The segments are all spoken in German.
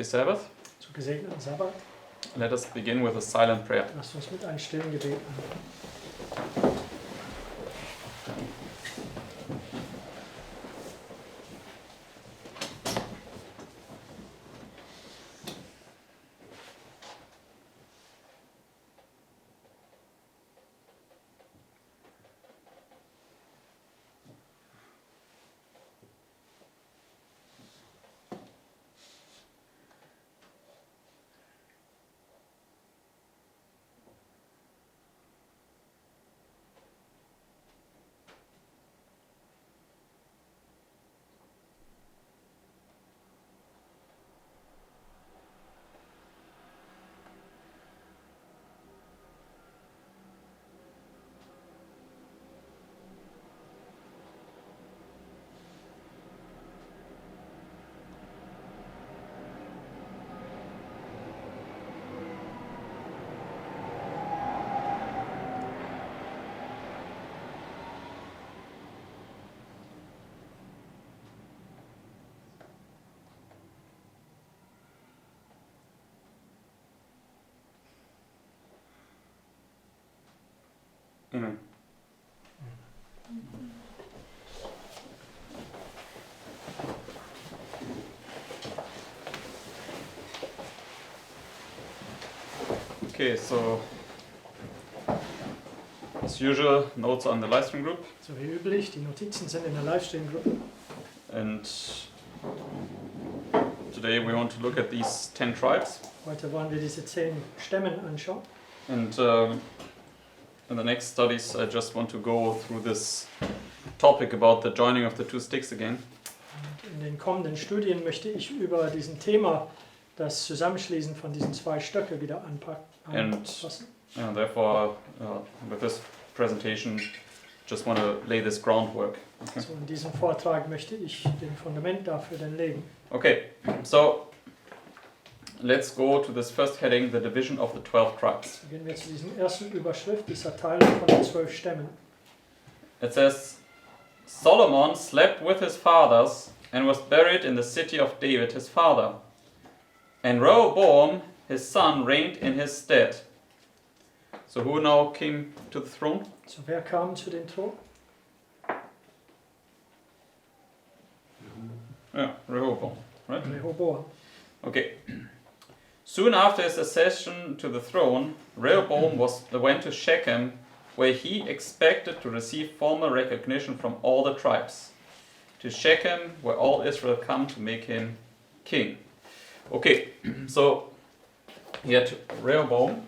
Sabbath. Zu gesegneten Sabbat. Let us begin with a silent prayer. Lasst uns mit einem stillen Gebet anfangen. Amen. Okay, so as usual, notes on the live stream group, So wie üblich, die Notizen sind in der Livestream-Gruppe. and today we want to look at these 10 tribes, Heute wollen wir diese 10 Stämmen anschauen. and in the next studies I just want to go through this topic about the joining of the two sticks again. Und in den kommenden Studien möchte ich über diesen Thema, das Zusammenschließen von diesen 2 Stöcke wieder anpassen. And therefore, with this presentation, just want to lay this groundwork. Okay. So in diesem Vortrag möchte ich den Fundament dafür dann legen. Okay, so let's go to this first heading, the division of the 12 tribes. So gehen wir zu diesem ersten Überschrift, dieser Teilung von den 12 Stämmen. It says, Solomon slept with his fathers and was buried in the city of David his father. And Rehoboam his son reigned in his stead. So who now came to the throne? So wer kam zu dem Thron? Yeah, Rehoboam, right? Rehoboam. Okay. Soon after his accession to the throne, Rehoboam went to Shechem, where he expected to receive formal recognition from all the tribes. To Shechem, where all Israel come to make him king. Okay, so he had Rehoboam.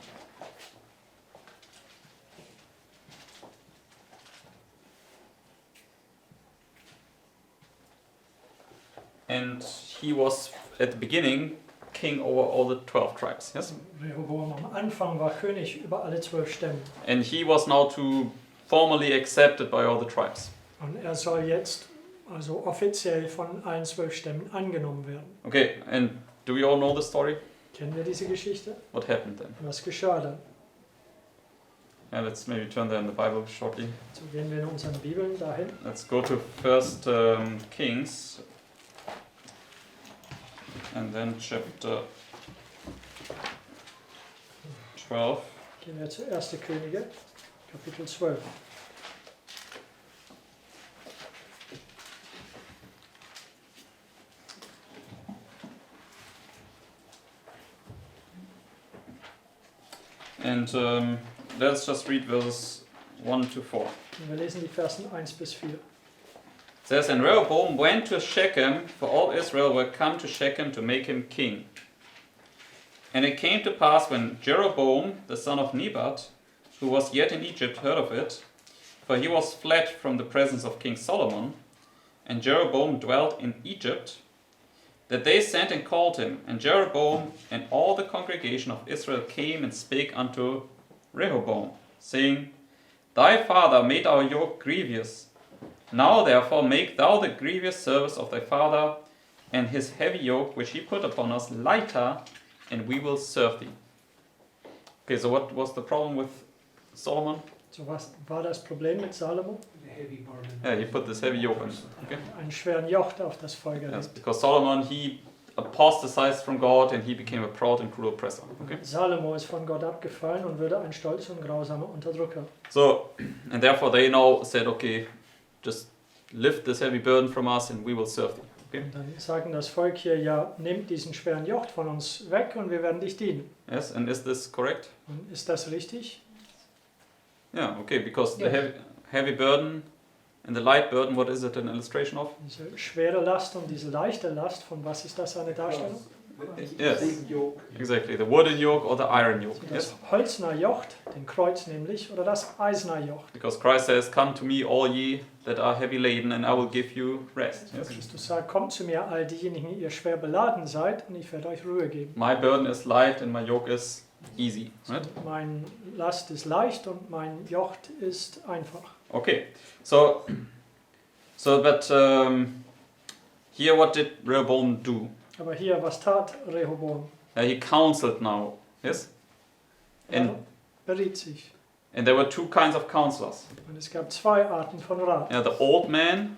And he was at the beginning king over all the 12 tribes, yes? Rehoboam am Anfang war König über alle 12 Stämme. And he was now to formally accepted by all the tribes. Und er soll jetzt also offiziell von allen 12 Stämmen angenommen werden. Okay, and do we all know the story? Kennen wir diese Geschichte? What happened then? Was geschah dann? Yeah, let's maybe turn there in the Bible shortly. So gehen wir in unseren Bibeln dahin. Let's go to First Kings, and then chapter 12. Gehen wir zu 1. Könige, Kapitel 12. And let's just read verses 1 to 4. Und wir lesen die Versen 1 bis 4. It says, And Rehoboam went to Shechem, for all Israel were come to Shechem to make him king. And it came to pass when Jeroboam, the son of Nebat, who was yet in Egypt, heard of it, for he was fled from the presence of King Solomon, and Jeroboam dwelt in Egypt, that they sent and called him, and Jeroboam and all the congregation of Israel came and spake unto Rehoboam, saying, Thy father made our yoke grievous. Now therefore make thou the grievous service of thy father, and his heavy yoke which he put upon us lighter, and we will serve thee. Okay, so what was the problem with Solomon? So was war das Problem mit Salomo? Yeah, he put this heavy yoke on. Okay. Einen schweren Joch auf das Volk Yes, gelegt. because Solomon, he apostatized from God and he became a proud and cruel oppressor. Okay? Salomo ist von Gott abgefallen und wurde ein stolzer und grausamer Unterdrücker. So, and therefore they now said, okay, just lift this heavy burden from us and we will serve thee. Okay? Und dann sagen das Volk hier, ja, nehmt diesen schweren Joch von uns weg und wir werden dich dienen. Yes, and is this correct? Und ist das richtig? Yeah, okay, because Yeah. the heavy burden and the light burden, what is it an illustration of? Diese schwere Last und diese leichte Last, von was ist das eine Darstellung? Yes, Big yoke. exactly, the wooden yoke or the iron yoke. Das Yes, Holzner Joch, den Kreuz nämlich, oder das Eisener Joch. because Christ says, come to me all ye that are heavy laden and I will give you rest. Yes? Christus sagt, kommt zu mir all diejenigen, die ihr schwer beladen seid, und ich werde euch Ruhe geben. My burden is light and my yoke is easy. Right? Mein Last ist leicht und mein Joch ist einfach. Okay, so but here what did Rehoboam do? Aber hier, was tat Rehoboam? He counseled now, yes? Er beriet sich. And there were two kinds of counselors. Und es gab zwei Arten von Rat. The old man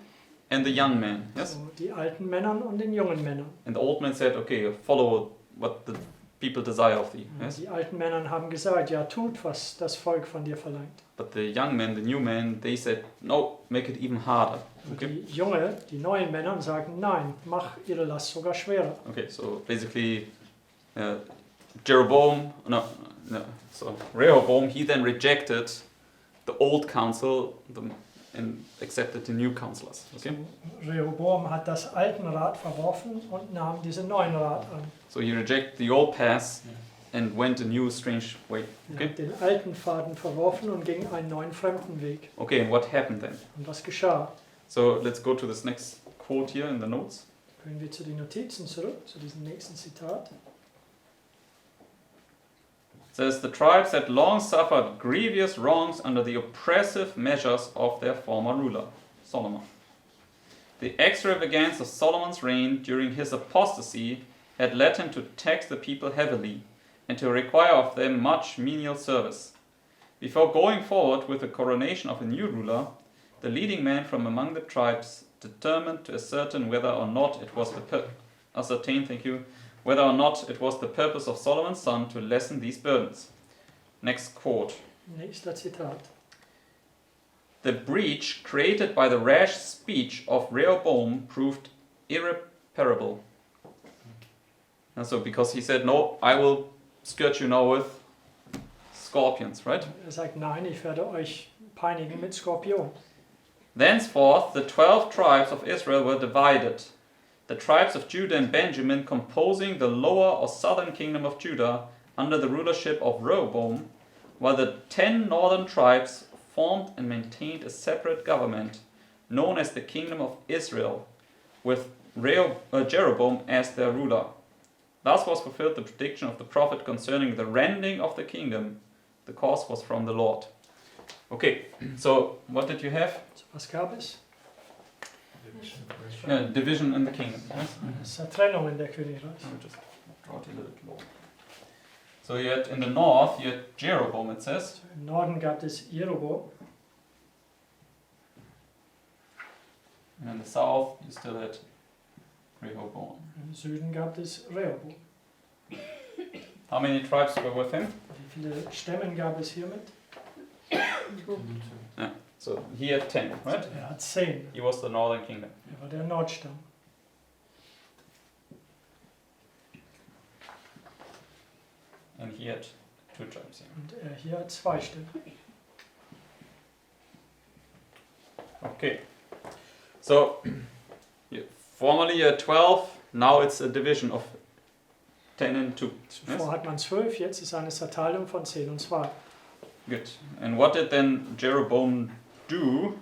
and the young man, yes? So, die alten Männern und den jungen Männern. And the old man said, okay, follow what the people desire of thee, Und yes? die alten Männer haben gesagt, ja, tut, was das Volk von dir verlangt. But the young men, the new men, they said, no, make it even harder. Und Okay, die neuen Männer sagen, nein, mach ihre Last sogar schwerer. okay, so basically Rehoboam, he then rejected the old counsel and accepted the new counselors. Okay, Rehoboam hat das alten Rat verworfen und nahm diesen neuen Rat an. so he rejected the old path and went a new strange way. Er Okay, hat den alten Faden verworfen und ging einen neuen fremden Weg. okay, and what happened then? Und was geschah? So let's go to this next quote here in the notes. Gehen wir zu den Notizen zurück, zu diesem nächsten Zitat. It says, the tribes had long suffered grievous wrongs under the oppressive measures of their former ruler, Solomon. The extravagance of Solomon's reign during his apostasy had led him to tax the people heavily and to require of them much menial service. Before going forward with the coronation of a new ruler, the leading man from among the tribes determined to ascertain whether or not it was the purpose of Solomon's son to lessen these burdens. Next quote. Nächster Zitat. The breach created by the rash speech of Rehoboam proved irreparable. And so, because he said, no, I will scourge you now with scorpions, right? Er sagt, nein, ich werde euch peinigen mit Skorpion. Thenceforth, the 12 tribes of Israel were divided. The tribes of Judah and Benjamin composing the lower or southern kingdom of Judah under the rulership of Rehoboam, while the 10 northern tribes formed and maintained a separate government known as the Kingdom of Israel, with Jeroboam as their ruler. Thus was fulfilled the prediction of the prophet concerning the rending of the kingdom. The cause was from the Lord. Okay, so what did you have? So, was gab es? Division in the kingdom. Yes? Es ist Trennung in der Königreich. Let me just draw it a little bit lower. So you had in the north, you had Jeroboam, it says. Im Norden gab es Jeroboam. And in the south, you still had Rehoboam. Im Süden gab es Rehoboam. How many tribes were with him? Wie viele Stämme gab es hiermit? So he had 10, right? Er hat 10. He was the northern kingdom. Er war der Nordstamm. And he had 2 tribes. Und er hier hat 2 Stämme. Okay. So formerly you had 12, now it's a division of 10 and 2. Zuvor hat man 12, jetzt ist eine Zerteilung von 10 und 2. Good. And what did then Jeroboam do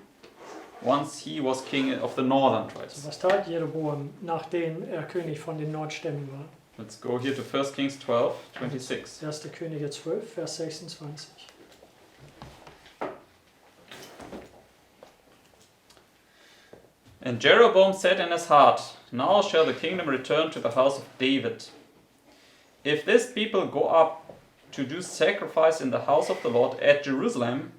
once he was king of the northern So, tribes? was tat Jeroboam, nachdem er König von den Nordstämmen war? Let's go here to 1 Kings 12, 26. 1. Könige 12, Vers 26. And Jeroboam said in his heart, now shall the kingdom return to the house of David. If this people go up to do sacrifice in the house of the Lord at Jerusalem,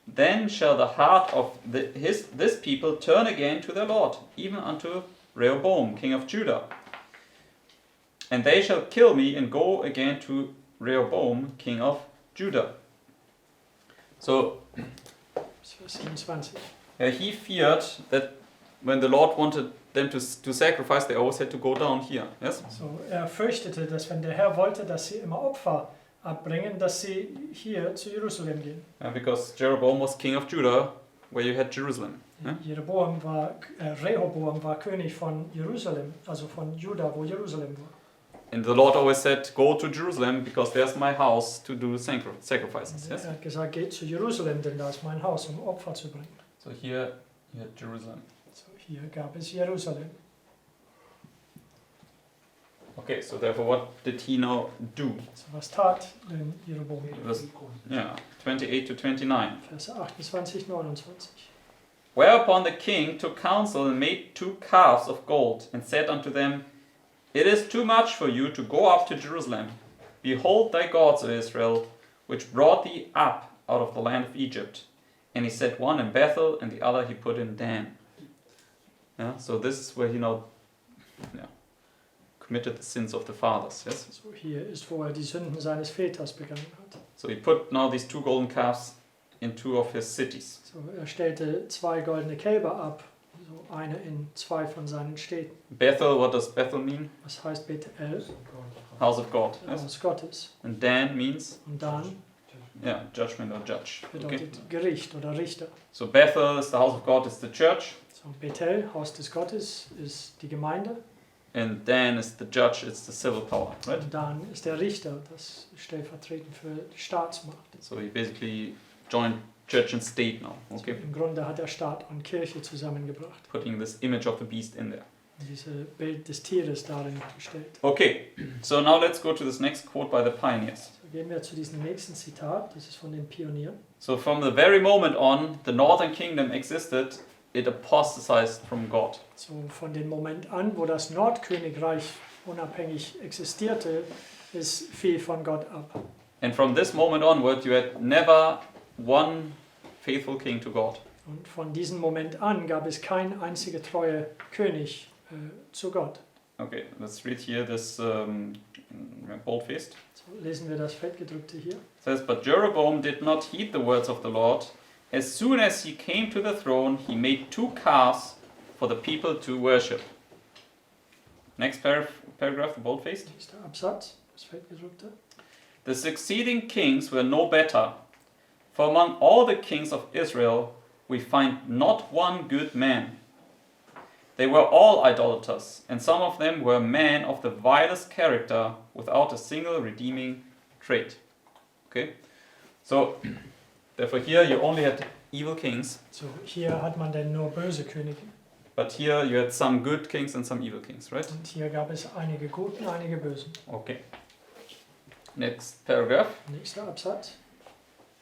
then shall the heart of this people turn again to their Lord, even unto Rehoboam, king of Judah. And they shall kill me and go again to Rehoboam, king of Judah. So Vers 27. he feared that when the Lord wanted them to sacrifice, they always had to go down here. Yes? So, fürchtete, dass wenn der Herr wollte, dass sie immer Opfer abbringen, dass sie hier zu Jerusalem gehen. Because Jeroboam was king of Judah, where you had Jerusalem. Yeah? Rehoboam war König von Jerusalem, also von Juda, wo Jerusalem war. And the Lord always said, go to Jerusalem because there's my house to do sacrifices. Yes? Er hat gesagt, geht zu Jerusalem, denn da ist mein Haus, um Opfer zu bringen. So here you had Jerusalem. So, hier gab es Jerusalem. Okay, so therefore what did he now do? So, was tat denn Jeroboam? Verse 28 to 29. Verse 28, 29. Whereupon the king took counsel and made 2 calves of gold, and said unto them, It is too much for you to go up to Jerusalem. Behold thy gods, O Israel, which brought thee up out of the land of Egypt. And he set one in Bethel, and the other he put in Dan. Yeah, so this is where he now committed the sins of the fathers. Yes. So, hier ist, wo die Sünden seines Väters begangen hat. So he put now these 2 golden calves in 2 of his cities. So, stellte 2 goldene Kälber ab, so eine in 2 von seinen Städten. Bethel, what does Bethel mean? Was heißt Bethel? House of God. Yes. Haus Gottes. And Dan means Und Dan judgment or judge. bedeutet Gericht oder Richter. So Bethel is the house of God, is the church. So, Bethel, Haus des Gottes, ist die Gemeinde. And Dan is the judge, it's the civil power, right? Und Dan ist der Richter, das stellvertretend für die Staatsmacht. So he basically joined church and state now, okay? So, im Grunde hat er Staat und Kirche zusammengebracht. Putting this image of the beast in there. Und dieses Bild des Tieres darin gestellt. Okay, so now let's go to this next quote by the pioneers. So, gehen wir zu diesem nächsten Zitat, das ist von den Pionieren. So from the very moment on, the northern kingdom existed, it apostatized from God. So, von dem Moment an, wo das Nordkönigreich unabhängig existierte, ist viel von Gott ab. And from this moment onward, you had never one faithful king to God. Und von diesem Moment an gab es keinen einzigen treue König zu Gott. Okay, let's read here this boldfaced. So, lesen wir das Fettgedruckte hier. It says, But Jeroboam did not heed the words of the Lord. As soon as he came to the throne, he made 2 calves for the people to worship. Next paragraph, the boldfaced. Nächster Absatz, das Fettgedruckte. The succeeding kings were no better, for among all the kings of Israel we find not one good man. They were all idolaters, and some of them were men of the vilest character, without a single redeeming trait. Okay, so therefore here you only had evil kings, So, hier hat man denn nur böse Könige. but here you had some good kings and some evil kings, right? Und hier gab es einige guten, einige bösen. Okay. Next paragraph. Nächster Absatz.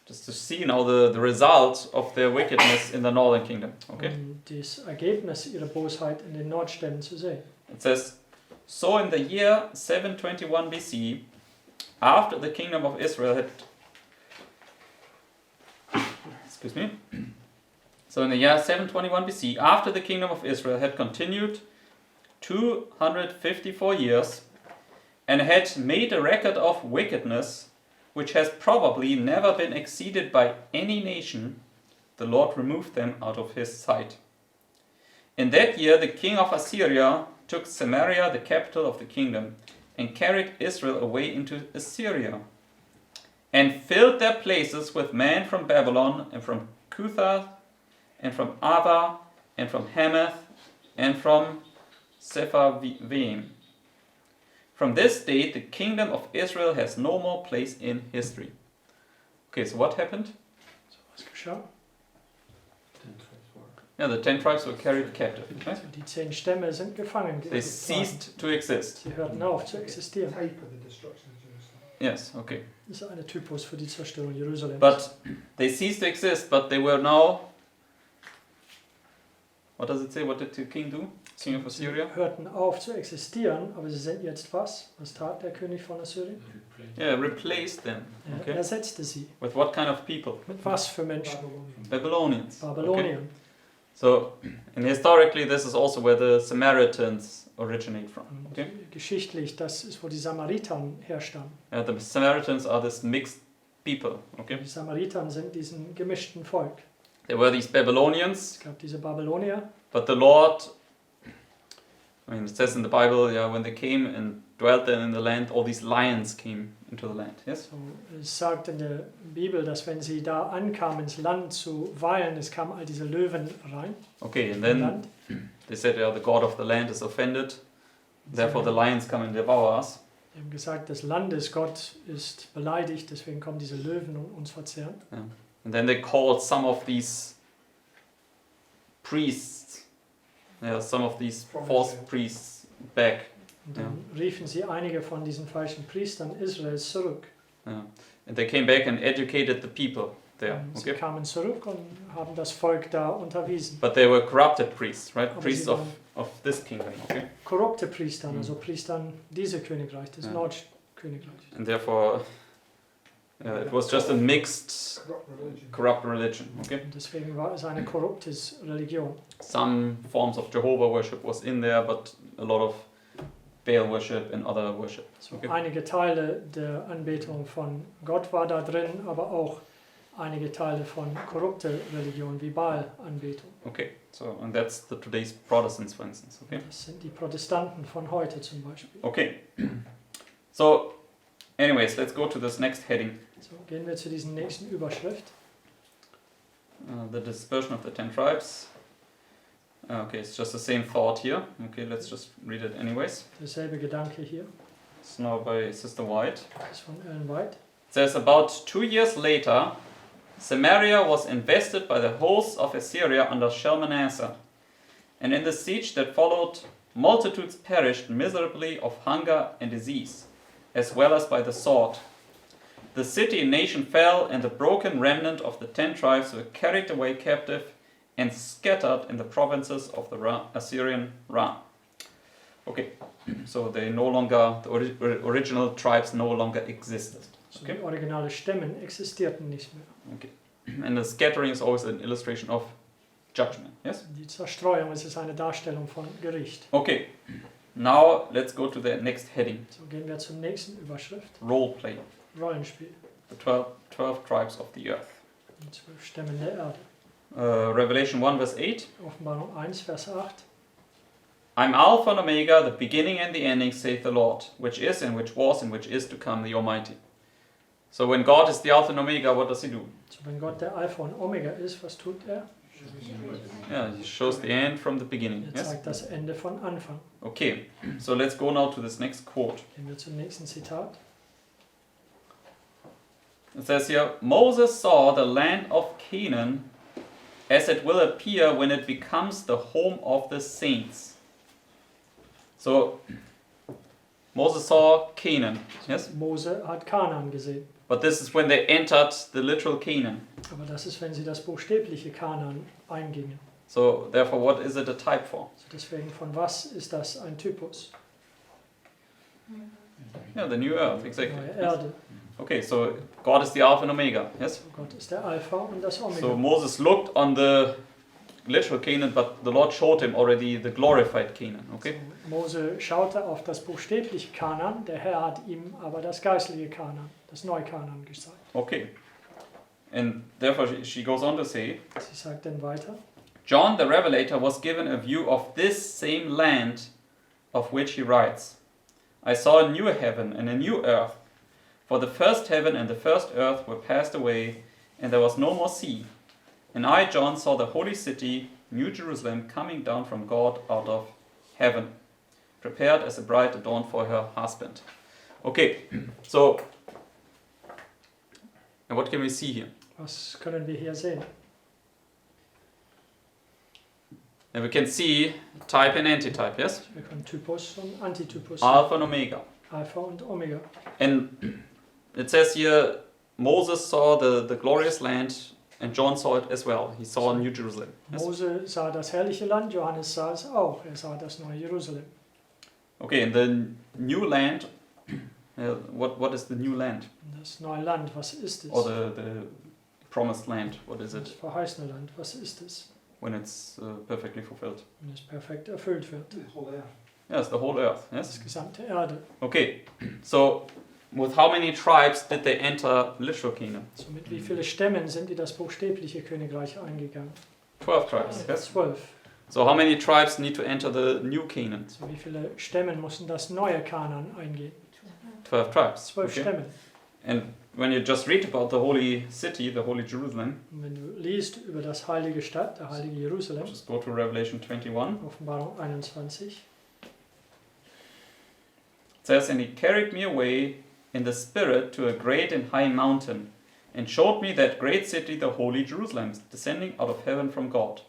Just to see now the result of their wickedness in the northern kingdom. Okay. Um das Ergebnis ihrer Bosheit in den Nordstämmen zu sehen. It says, So in the year 721 BC, after the kingdom of Israel had... Excuse me. So in the year 721 BC, after the kingdom of Israel had continued 254 years, and had made a record of wickedness, which has probably never been exceeded by any nation, the Lord removed them out of his sight. In that year the king of Assyria took Samaria, the capital of the kingdom, and carried Israel away into Assyria, and filled their places with men from Babylon, and from Cutha, and from Ava, and from Hamath, and from Sepharvaim. From this date, the kingdom of Israel has no more place in history. Okay, so what happened? So, was geschah? Yeah, the 10 tribes were carried captive. Right? So, die 10 Stämme sind gefangen. They ceased to exist. Sie hörten auf zu existieren. Yes, okay. Das ist ein Typus für die Zerstörung Jerusalems. But they ceased to exist, but they were now... What does it say? What did the king do? King of Assyria? Sie hörten auf zu existieren, aber sie sind jetzt was? Was tat der König von Assyrien? Yeah, replaced them. Er Okay. ersetzte sie. With what kind of people? Mit was für Menschen? Babylonians. Babylonien. So, and historically, this is also where the Samaritans originate from. Und Okay? geschichtlich, das ist, wo die Samariter herstammen. The Samaritans are this mixed people. Okay? Die Samariter sind diesen gemischten Volk. There were these Babylonians, Es gab diese Babylonier, but the Lord, I mean, it says in the Bible, yeah, when they came and dwelt then in the land, all these lions came into the land. Yes? so, es sagt in der Bibel, dass wenn sie da ankamen, ins Land zu weilen, es kamen all diese Löwen rein Okay, and im then Land. they said, yeah, the God of the land is offended, therefore the lions come and devour us. Die haben gesagt, des Landes Gott ist beleidigt, deswegen kommen diese Löwen und uns verzehren. Yeah. And then they called some of these priests, some of these false priests back. Und dann riefen sie einige von diesen falschen Priestern Israels zurück. Yeah. And they came back and educated the people there. Und sie Okay? kamen zurück und haben das Volk da unterwiesen. But they were corrupted priests, right? Aber Priests sie of, waren of this kingdom. Okay? korrupte Priestern, Mhm. also Priestern dieses Königreich, des Ja. Nordkönigreichs. And therefore, it was just a mixed, corrupt religion. Okay? Und deswegen war es eine korrupte Religion. Some forms of Jehovah worship was in there, but a lot of Baal worship and other worship. So Okay. einige Teile der Anbetung von Gott war da drin, aber auch einige Teile von korrupter Religion wie Baal-Anbetung. Okay, so and that's the today's Protestants, for instance. Okay. Das sind die Protestanten von heute zum Beispiel. Okay. So, anyways, let's go to this next heading. So, gehen wir zu diesen nächsten Überschrift. The dispersion of the 10 tribes. Okay, it's just the same thought here. Okay, let's just read it anyways. Derselbe Gedanke hier. It's now by Sister White. Das ist von Ellen White. It says, about 2 years later, Samaria was invested by the hosts of Assyria under Shalmaneser. And in the siege that followed, multitudes perished miserably of hunger and disease, as well as by the sword. The city and nation fell, and the broken remnant of the 10 tribes were carried away captive and scattered in the provinces of the Assyrian Ram. Okay, so they no longer, the original tribes no longer existed. So Okay. die originale Stämmen existierten nicht mehr. And the scattering is always an illustration of judgment. Yes? Die Zerstreuung, es ist eine Darstellung von Gericht. Okay, now let's go to the next heading. So gehen wir zur nächsten Überschrift. Role play. Rollenspiel. The 12 tribes of the earth. Die 12 Stämme der Erde. Revelation 1 verse 8. Offenbarung 1, Vers 8. I'm Alpha and Omega, the beginning and the ending, saith the Lord, which is and which was and which is to come, the Almighty. So when God is the Alpha and Omega, what does he do? So wenn Gott der Alpha und Omega ist, was tut er? Yeah, he shows the end from the beginning. Er Yes? zeigt das Ende von Anfang. Okay, so let's go now to this next quote. Gehen wir zum nächsten Zitat. It says here, Moses saw the land of Canaan as it will appear when it becomes the home of the saints. So, Moses saw Canaan, yes? Mose hat Kanaan gesehen. But this is when they entered the literal Canaan. Aber das ist, wenn sie das buchstäbliche Kanaan eingingen. So, therefore, what is it a type for? So deswegen, von was ist das ein Typus? Yeah, the new earth, exactly. Neue Erde. Okay, so God is the Alpha and Omega, yes? So Gott ist der Alpha und das Omega. So Moses looked on the literal Canaan, but the Lord showed him already the glorified Canaan, okay? So, Mose schaute auf das buchstäbliche Kanaan, der Herr hat ihm aber das geistliche Kanaan, das Neukanaan gezeigt. Okay. And therefore she goes on to say, Sie sagt dann weiter, John the Revelator was given a view of this same land of which he writes, I saw a new heaven and a new earth, for the first heaven and the first earth were passed away, and there was no more sea. And I, John, saw the holy city, New Jerusalem, coming down from God out of heaven, prepared as a bride adorned for her husband. Okay, so, and what can we see here? was können wir hier sehen? And we can see type and antitype, yes? Wir können Typus und Antitypus, Alpha and Omega. Alpha und Omega. And it says here, Moses saw the glorious land, and John saw it as well. He saw New Jerusalem. Yes? Mose sah das herrliche Land, Johannes sah es auch. Er sah das neue Jerusalem. Okay, and the new land, what is the new land? Das neue Land, was ist es? Or the promised land, what is Das it? verheißene Land, was ist es? when it's perfectly fulfilled. Wenn es perfekt erfüllt wird. Yes, the whole earth. Das Yes. gesamte Erde. Okay. So, with how many tribes did they enter literal Canaan? So mit wie viele Stämmen sind in das buchstäbliche Königreich eingegangen? 12 tribes. Yes. 12. So, how many tribes need to enter the new Canaan? So wie viele Stämmen mussten das neue Kanaan eingehen? 12 tribes. 12 Okay. Stämmen. And when you just read about the holy city, the holy Jerusalem, Und wenn du liest über das heilige Stadt, der heilige Jerusalem, just go to Revelation 21. Offenbarung 21, It says, "And he carried me away in the spirit to a great and high mountain, and showed me that great city, the holy Jerusalem, descending out of heaven from God,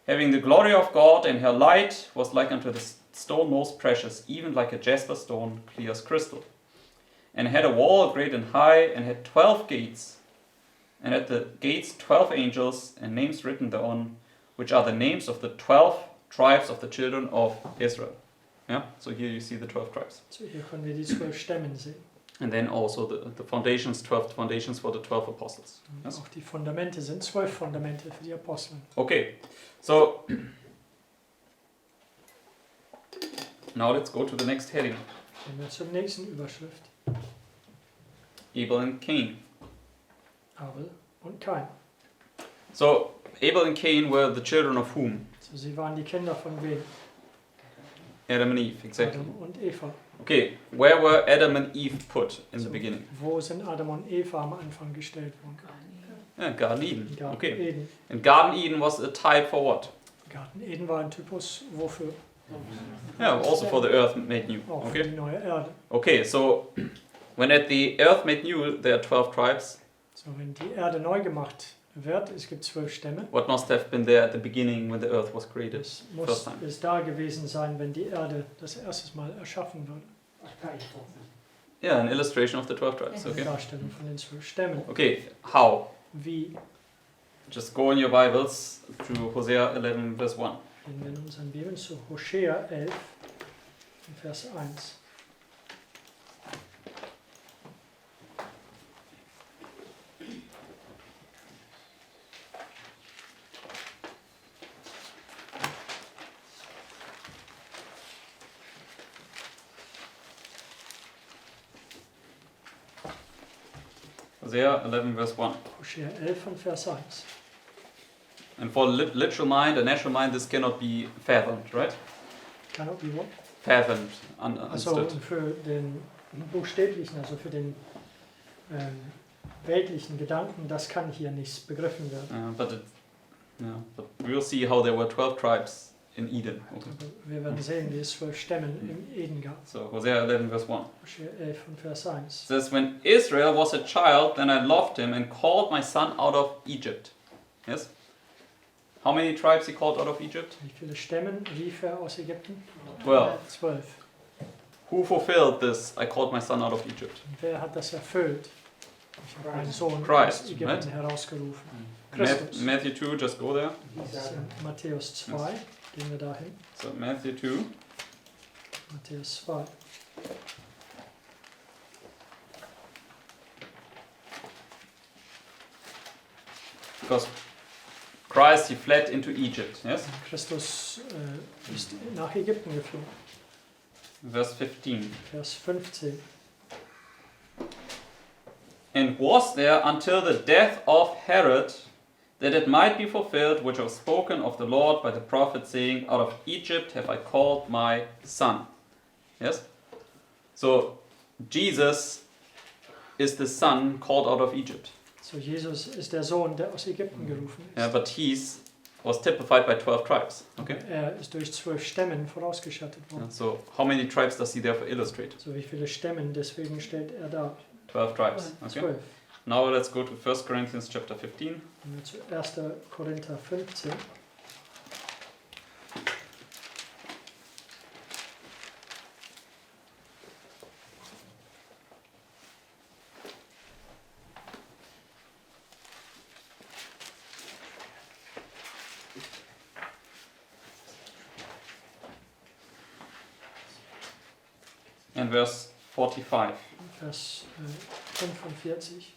having the glory of God, and her light was like unto the stone most precious, even like a jasper stone, clear as crystal. And had a wall great and high, and had 12 gates, and at the gates 12 angels, and names written thereon, which are the names of the 12 tribes of the children of Israel." Yeah, so here you see the 12 tribes. so hier können wir die 12 Stämmen sehen. And then also the foundations, 12 foundations for the 12 apostles. Und Yes. auch die Fundamente sind 12 Fundamente für die Apostel. Okay, so now let's go to the next heading. Gehen wir zur nächsten Überschrift. Abel and Cain. Abel und Kain. So Abel and Cain were the children of whom? So, sie waren die Kinder von wem? Adam and Eve, exactly. Adam und Eva. Okay, where were Adam and Eve put in the So, beginning? Wo sind Adam und Eva am Anfang gestellt worden? Yeah, Garden Im Eden. Garten Okay, Eden. and Garden Eden was a type for what? Garten Eden war ein Typus wofür? Yeah, also for the earth made new. Auch für Okay, die neue Erde. okay, so when at the earth made new, there are 12 tribes. So, wenn die Erde neu gemacht wird, es gibt 12 Stämme. What must have been there at the beginning when the earth was created? Es First muss time. es da gewesen sein, wenn die Erde das erste Mal erschaffen wurde. Yeah, an illustration of the 12 tribes. Eine Okay. Darstellung von den 12 Stämmen. Okay, how? Wie Just go in your Bibles to Hosea 11, verse 1. gehen wir in unseren Bibeln zu Hosea 11, Vers 1. Hosea 11, verse 1. Hosea 11 und Vers 1. And for the literal mind, a natural mind, this cannot be fathomed, right? Cannot be what? Fathomed, Also understood. für den buchstäblichen, also für den weltlichen Gedanken, das kann hier nicht begriffen werden. But we'll see how there were 12 tribes in Eden. Okay. Also wir werden sehen, wie es 12 Stämmen im Eden gab. So Hosea 11, verse 1. Hosea 11 und Vers 1. It says, "When Israel was a child, then I loved him and called my son out of Egypt." Yes? How many tribes he called out of Egypt? Wie viele Stämmen rief er aus Ägypten? 12. 12. Who fulfilled this? I called my son out of Egypt. Und wer hat das erfüllt? Ich habe meinen Sohn Christ, aus Ägypten right? herausgerufen. Christus. Matthew 2, just go there. Das ist in Matthäus 2. Gehen wir dahin. So Matthew 2. Matthäus 2. Because Christ, he fled into Egypt. Yes? Christus ist nach Ägypten geflohen. Verse 15. Vers 15. "And was there until the death of Herod, that it might be fulfilled which was spoken of the Lord by the prophet, saying, Out of Egypt have I called my son." Yes? So Jesus is the son called out of Egypt. So Jesus ist der Sohn, der aus Ägypten gerufen ist. Yeah, but was typified by 12 tribes. Okay? Er ist durch 12 Stämmen vorausgestattet worden. Yeah, so how many tribes does he therefore illustrate? So wie viele Stämmen, deswegen stellt er dar. 12 tribes. Okay? 12. Now let's go to 1 Corinthians chapter 15. Gehen wir zu 1. Korinther 15. And verse 45. Vers 45.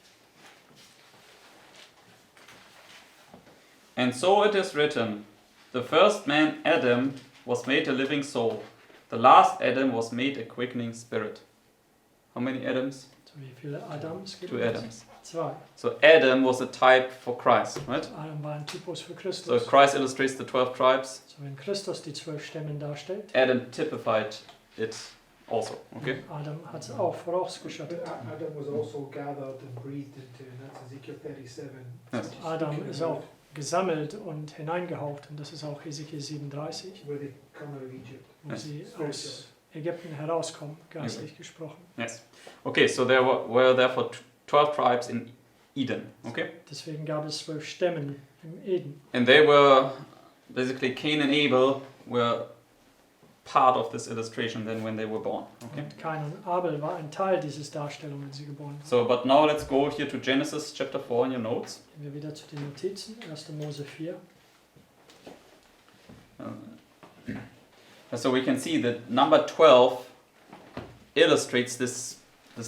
And so it is written, the first man, Adam, was made a living soul. The last Adam was made a quickening spirit. How many Adams? So, wie viele Adams gibt 2 es? Adams. 2. So Adam was a type for Christ, right? Adam war ein Typus für So Christus. Christ illustrates the 12 tribes. So, wenn Christus die 12 Stämme darstellt, Adam typified it also, okay? Adam hat es auch vorausgeschattet. Adam was also gathered and breathed into, and that's Ezekiel 37. Yes. Adam ist auch gesammelt und hineingehaucht, und das ist auch Hesekiel 37, Where they come out of Egypt. wo Yes. sie aus Ägypten herauskommen, geistlich gesprochen. Yes. Okay, so there were therefore 12 tribes in Eden, okay? Deswegen gab es 12 Stämmen im Eden. And they were, basically Cain and Abel were part of this illustration then when they were born, okay? Und Kain und Abel war ein Teil dieses Darstellung, wenn sie geboren wurden. So, but now let's go here to Genesis chapter 4 in your notes. Gehen wir wieder zu den Notizen, 1. Mose 4. So we can see that number 12 illustrates this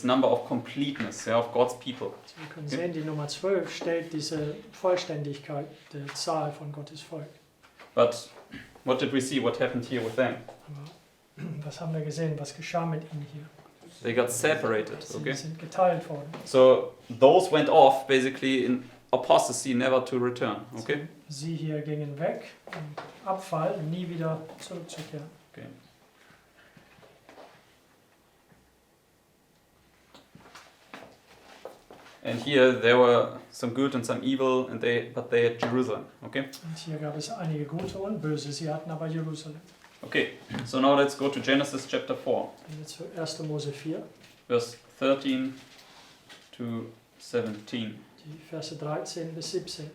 number of completeness, yeah, of God's people. Also wir können sehen, die Nummer 12 stellt diese Vollständigkeit der Zahl von Gottes Volk. But what did we see? What happened here with them? Aber was haben wir gesehen? Was geschah mit ihnen hier? They got separated, Sie okay? sind geteilt worden. So those went off basically in apostasy, never to return, okay? Sie hier gingen weg, im Abfall, um nie wieder zurückzukehren. Okay. And here there were some good and some evil, but they had Jerusalem, okay? Und hier gab es einige gute und böse, sie hatten aber Jerusalem. Okay, so now let's go to Genesis chapter 4, Und jetzt für 1. Mose 4, verse 13 to 17. die Verse 13 bis 17.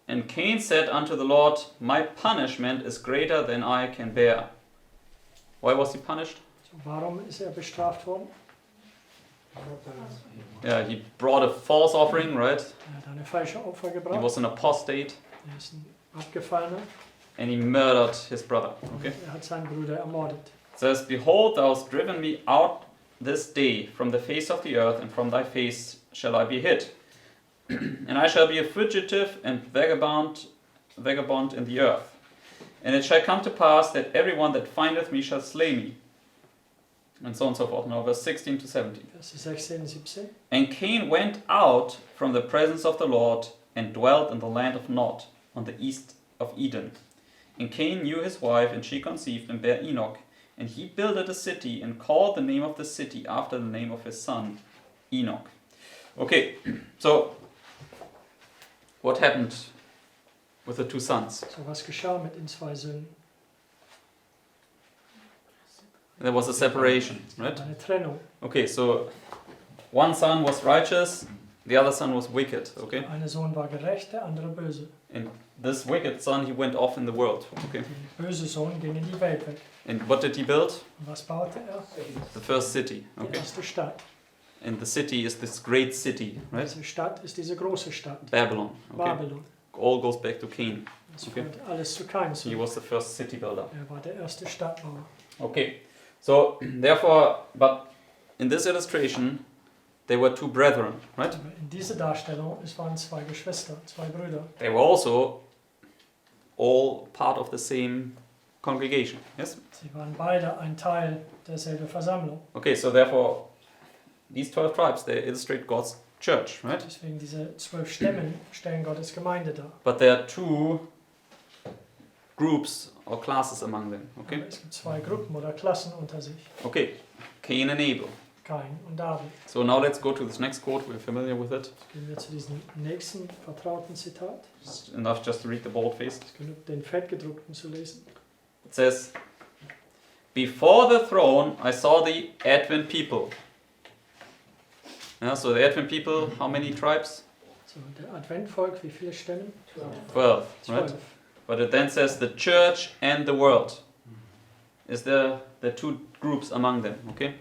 And Cain said unto the Lord, my punishment is greater than I can bear. Why was he punished? So, warum ist er bestraft worden? Yeah, he brought a false offering, right? Er hat eine falsche Opfer He gebracht. was an apostate, Er ist ein Abgefallener. and he murdered his brother, okay? Er hat seinen Bruder ermordet. It says, behold, thou hast driven me out this day from the face of the earth, and from thy face shall I be hid. And I shall be a fugitive and vagabond in the earth. And it shall come to pass that everyone that findeth me shall slay me. And so on and so forth. Now verse 16 to 17. Verse 16, 17. And Cain went out from the presence of the Lord, and dwelt in the land of Nod, on the east of Eden. And Cain knew his wife, and she conceived and bare Enoch. And he builded a city, and called the name of the city after the name of his son, Enoch. Okay, so what happened with the two sons? So, was geschah mit den zwei Söhnen? There was a separation, right? Eine Trennung. Okay, so one son was righteous, the other son was wicked, okay? Der eine Sohn war gerecht, der andere böse. And this wicked son, he went off in the world, okay? Der böse Sohn ging in die Welt weg. And what did he build? Und was baute er? The first city, Die okay? erste Stadt. And the city is this great city, right? Diese Stadt ist diese große Stadt. Babylon, okay? Babylon. All goes back to Cain. Das Okay. führt alles zu Kain He zurück. was the first city builder. Er war der erste Stadtbauer. Okay, so therefore, but in this illustration, they were two brethren, right? Aber in dieser Darstellung, es waren zwei Geschwister, zwei Brüder. They were also all part of the same congregation, yes? Sie waren beide ein Teil derselben Versammlung. Okay, so therefore, these 12 tribes, they illustrate God's church, right? Deswegen diese 12 Stämme stellen Gottes Gemeinde dar. But there are two groups or classes among them, okay? Aber es gibt zwei Gruppen oder Klassen unter sich. Okay, Cain and Abel. Kain und Abel. So now let's go to this next quote, we're familiar with it. Jetzt gehen wir zu diesem nächsten vertrauten Zitat. It's enough just to read the bold-faced. Es ist genug, den fettgedruckten zu lesen. It says, before the throne I saw the Advent people. Yeah, so the Advent people, how many tribes? So, der Adventvolk, wie viele Stämme? 12, right? 12. But it then says the church and the world. Is there two groups among them, okay?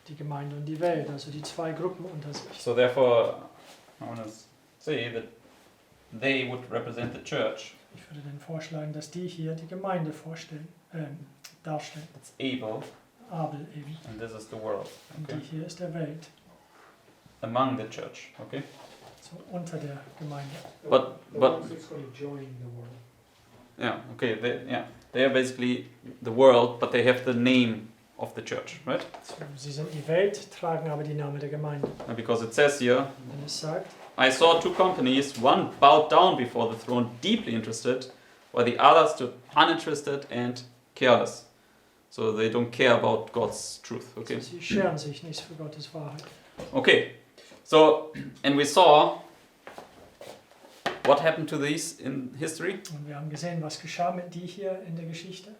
Die Gemeinde und die Welt, also die zwei Gruppen unter sich. So therefore, I want to say that they would represent the church. Ich würde dann vorschlagen, dass die hier die Gemeinde darstellen. It's Abel, Abel eben. and this is the world, Und okay? die hier ist der Welt. Among the church, okay? so unter der Gemeinde. The but- ones that's going to join the world. Yeah, okay, they are basically the world, but they have the name of the church, right? So, sie sind die Welt, tragen aber die Namen der Gemeinde. And because it says here, Wenn es sagt, I saw two companies, one bowed down before the throne, deeply interested, while the other stood uninterested and careless. So they don't care about God's truth, okay? sie scheren sich nicht für Gottes Wahrheit. Okay, so, and we saw what happened to these in history. Und wir haben gesehen, was geschah mit die hier in der Geschichte.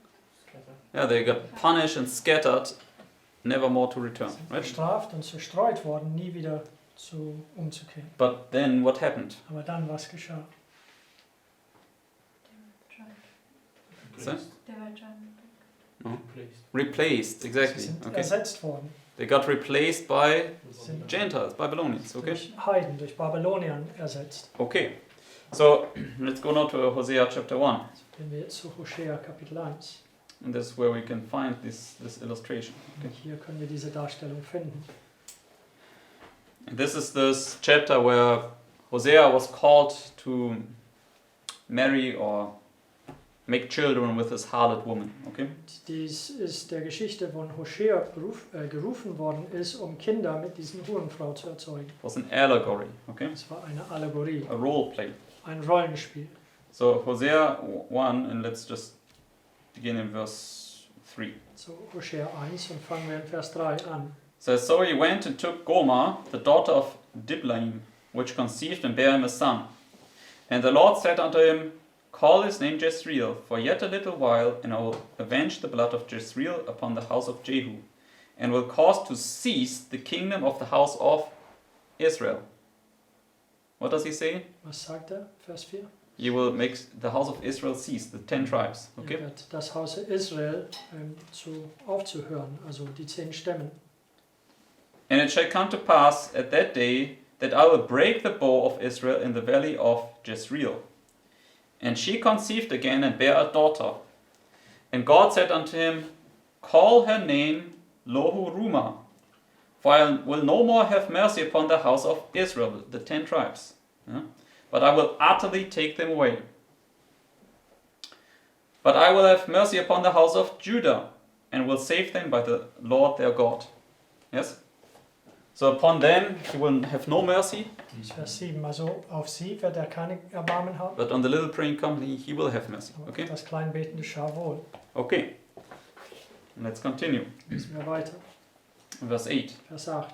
Yeah, they got punished and scattered, never more to return, Sind right? bestraft und zerstreut worden, nie wieder umzukehren. But then what happened? Aber dann, was geschah? So? No? Replaced. Replaced, Sie exactly. sind Okay. ersetzt worden. They got replaced by Sind Gentiles, Babylonians, okay? durch Heiden, durch Babyloniern ersetzt. Okay. So let's go now to Hosea chapter 1. Gehen wir jetzt zu Hosea Kapitel 1. And this is where we can find this illustration. Und hier können wir diese Darstellung finden. And this is this chapter where Hosea was called to marry or make children with this harlot woman. Okay? Dies ist der Geschichte, wo Hosea gerufen worden ist, um Kinder mit diesen Hurenfrau zu erzeugen. It was an allegory, okay? Es war eine Allegorie, A role play. ein Rollenspiel. So Hosea 1, and let's just begin in verse 3. So Hosea 1 und fangen wir in Vers 3 an. Says, so he went and took Gomer, the daughter of Diblaim, which conceived and bare him a son. And the Lord said unto him, call his name Jezreel, for yet a little while, and I will avenge the blood of Jezreel upon the house of Jehu, and will cause to cease the kingdom of the house of Israel. What does he say? Was sagt er? Vers 4. He will make the house of Israel cease, the 10 tribes. Er Okay? wird das Haus Israel aufzuhören, also die 10 Stämmen. And it shall come to pass at that day that I will break the bow of Israel in the valley of Jezreel. And she conceived again and bare a daughter. And God said unto him, call her name Lohuruma, for I will no more have mercy upon the house of Israel, the 10 tribes. Yeah? But I will utterly take them away. But I will have mercy upon the house of Judah, and will save them by the Lord their God. Yes? So upon them he will have no mercy, Vers 7. Also auf sie wird er keine Erbarmen haben, but on the little praying company he will have mercy. aber Okay? auf das kleinbetende Schar wohl. Okay. And let's continue. Müssen wir weiter. Verse 8. Vers 8.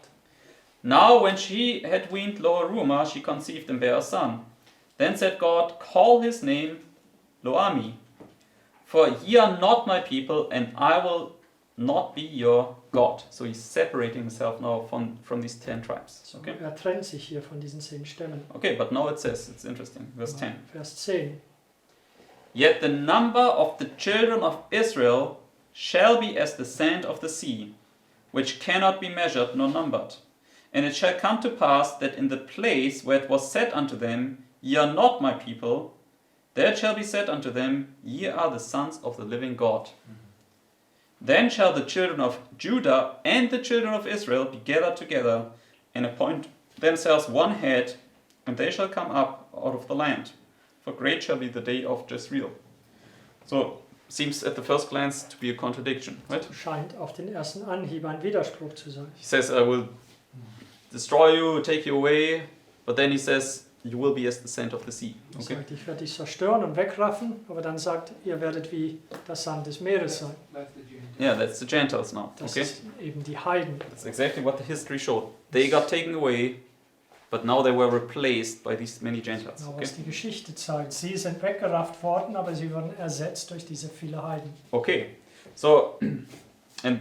Now when she had weaned Lo-Aruma, she conceived and bare a son. Then said God, call his name Lo-Ami, for ye are not my people, and I will not be your God. So he's separating himself now from these 10 tribes. So, Okay? er trennt sich hier von diesen 10 Stämmen. Okay, but now it says, it's interesting, verse 10. Vers 10. Yet the number of the children of Israel shall be as the sand of the sea, which cannot be measured nor numbered. And it shall come to pass that in the place where it was said unto them, Ye are not my people, there it shall be said unto them, Ye are the sons of the living God. Then shall the children of Judah and the children of Israel be gathered together, and appoint themselves one head, and they shall come up out of the land. For great shall be the day of Jezreel. So, seems at the first glance to be a contradiction, right? Scheint auf den ersten Anhieb ein Widerspruch zu sein. He says, I will destroy you, take you away, but then he says, you will be as the sand of the sea. Er Okay? sagt, ich werde dich zerstören und wegraffen, aber dann sagt, ihr werdet wie das Sand des Meeres sein. That's the Gentiles. Yeah, that's the Gentiles now. Das Okay? ist eben die Heiden. That's exactly what the history showed. They got taken away, but now they were replaced by these many Gentiles. Genau, Okay? was die Geschichte zeigt. Sie sind weggerafft worden, aber sie wurden ersetzt durch diese viele Heiden. Okay. So, and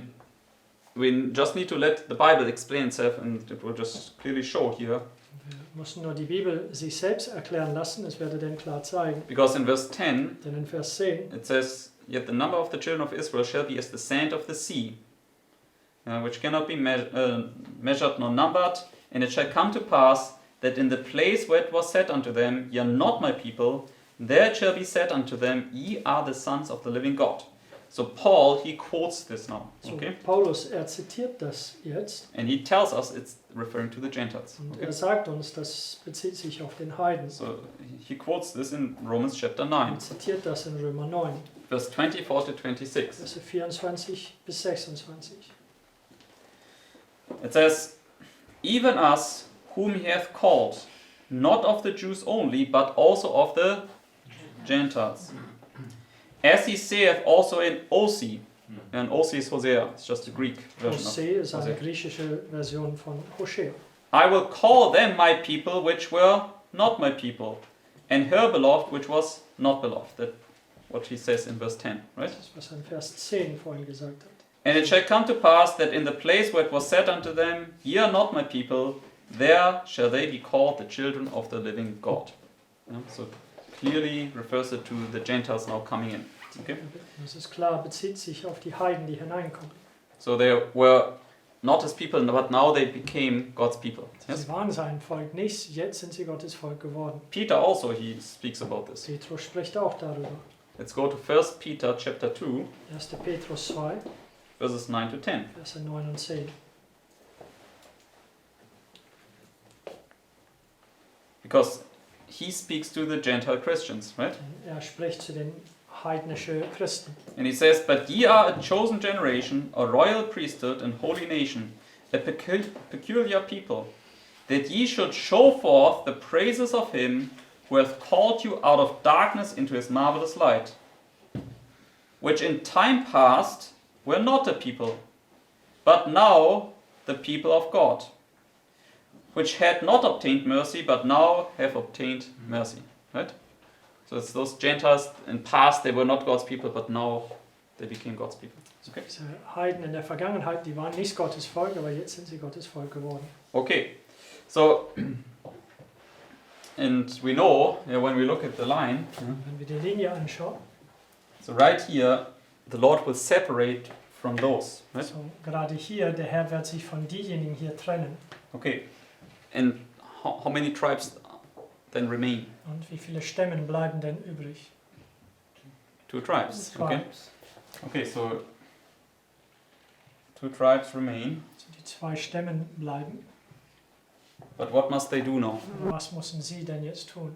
we just need to let the Bible explain itself, and it will just clearly show here. Wir müssen nur die Bibel sich selbst erklären lassen, es werde dann klar zeigen. Because in verse 10, Denn in Vers 10 it says, Yet the number of the children of Israel shall be as the sand of the sea, which cannot be measured nor numbered. And it shall come to pass that in the place where it was said unto them, Ye are not my people, there it shall be said unto them, Ye are the sons of the living God. So Paul, he quotes this now, So okay? Paulus, er zitiert das jetzt And he tells us it's referring to the Gentiles. und Okay? er sagt uns, das bezieht sich auf den Heiden. So he quotes this in Romans chapter Er 9, zitiert das in Römer 9, verse 24 to 26. Verse 24 bis 26. It says, even us whom he hath called, not of the Jews only, but also of the Gentiles. As he saith also in Osi, and Osi is Hosea, it's just a Greek version of Hosea ist eine Hosea. griechische Version von Hosea. I will call them my people which were not my people, and her beloved which was not beloved. That's what he says in verse 10, right? Das ist, was er in Vers 10 vorhin gesagt hat. And it shall come to pass that in the place where it was said unto them, Ye are not my people, there shall they be called the children of the living God. Yeah, so clearly refers it to the Gentiles now coming in. Okay? Das ist klar, bezieht sich auf die Heiden, die hineinkommen. So they were not his people, but now they became God's people. Yes? Sie waren sein Volk nicht, jetzt sind sie Gottes Volk geworden. Peter also, he speaks about this. Petrus spricht auch darüber. Let's go to 1 Peter chapter 2, 1. Petrus 2, verses 9 to 10. Verse 9 und 10. Because he speaks to the Gentile Christians, right? Er spricht zu den heidnischen Christen. And he says, But ye are a chosen generation, a royal priesthood and holy nation, a peculiar people, that ye should show forth the praises of him who hath called you out of darkness into his marvelous light, which in time past were not a people, but now the people of God, which had not obtained mercy, but now have obtained mercy. Right? So it's those Gentiles in past, they were not God's people, but now they became God's people. Okay? Diese Heiden in der Vergangenheit, die waren nicht Gottes Volk, aber jetzt sind sie Gottes Volk geworden. Okay. So, and we know, when we look at the line, Wenn wir die Linie anschauen, so right here, the Lord will separate from those. Right? so gerade hier, der Herr wird sich von diejenigen hier trennen. Okay. And how many tribes then remain? Und wie viele Stämme bleiben denn übrig? 2 tribes. Zwei. Okay. Okay, so 2 tribes remain. Also die 2 Stämme bleiben. But what must they do now? Was müssen sie denn jetzt tun?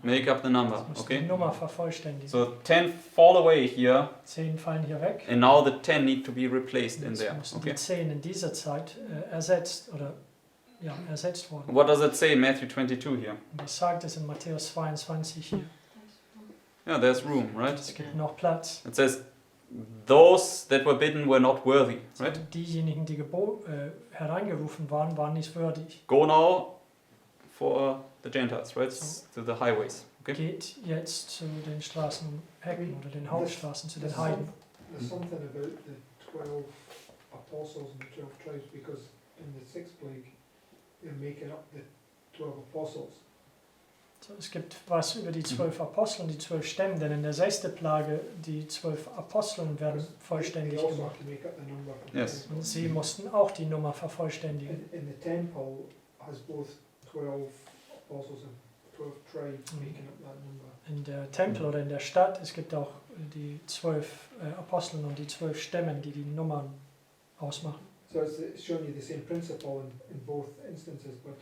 Make up the number. Sie müssen Okay. die Nummer vervollständigen. So 10 fall away here, 10 fallen hier weg. and now the 10 need to be replaced in Jetzt there. müssen Okay. die 10 in dieser Zeit ersetzt worden. What does it say in Matthew 22 here? Und das sagt es in Matthäus 22 hier. Yeah, there's room, right? Es gibt noch Platz. It says, those that were bidden were not worthy, So, right? diejenigen, die hereingerufen waren, waren nicht würdig. Go now for the Gentiles, right? To the highways. Okay. Geht jetzt zu den Straßenhecken oder den Hauptstraßen, zu den There's Heiden. There's something about the 12 apostles and the 12 tribes, because in the 6th plague, they're making up the 12 apostles. So, es gibt was über die 12 Apostel und die 12 Stämme, denn in der 6. Plage die 12 Aposteln werden They vollständig also gemacht. have to make up the number. for Yes. the Und sie mussten auch die Nummer vervollständigen. in the temple has both 12 apostles and 12 tribes making up that number. In der Tempel oder in der Stadt, es gibt auch die 12 Aposteln und die 12 Stämmen, die die Nummern ausmachen. So it's showing you the same principle in both instances, but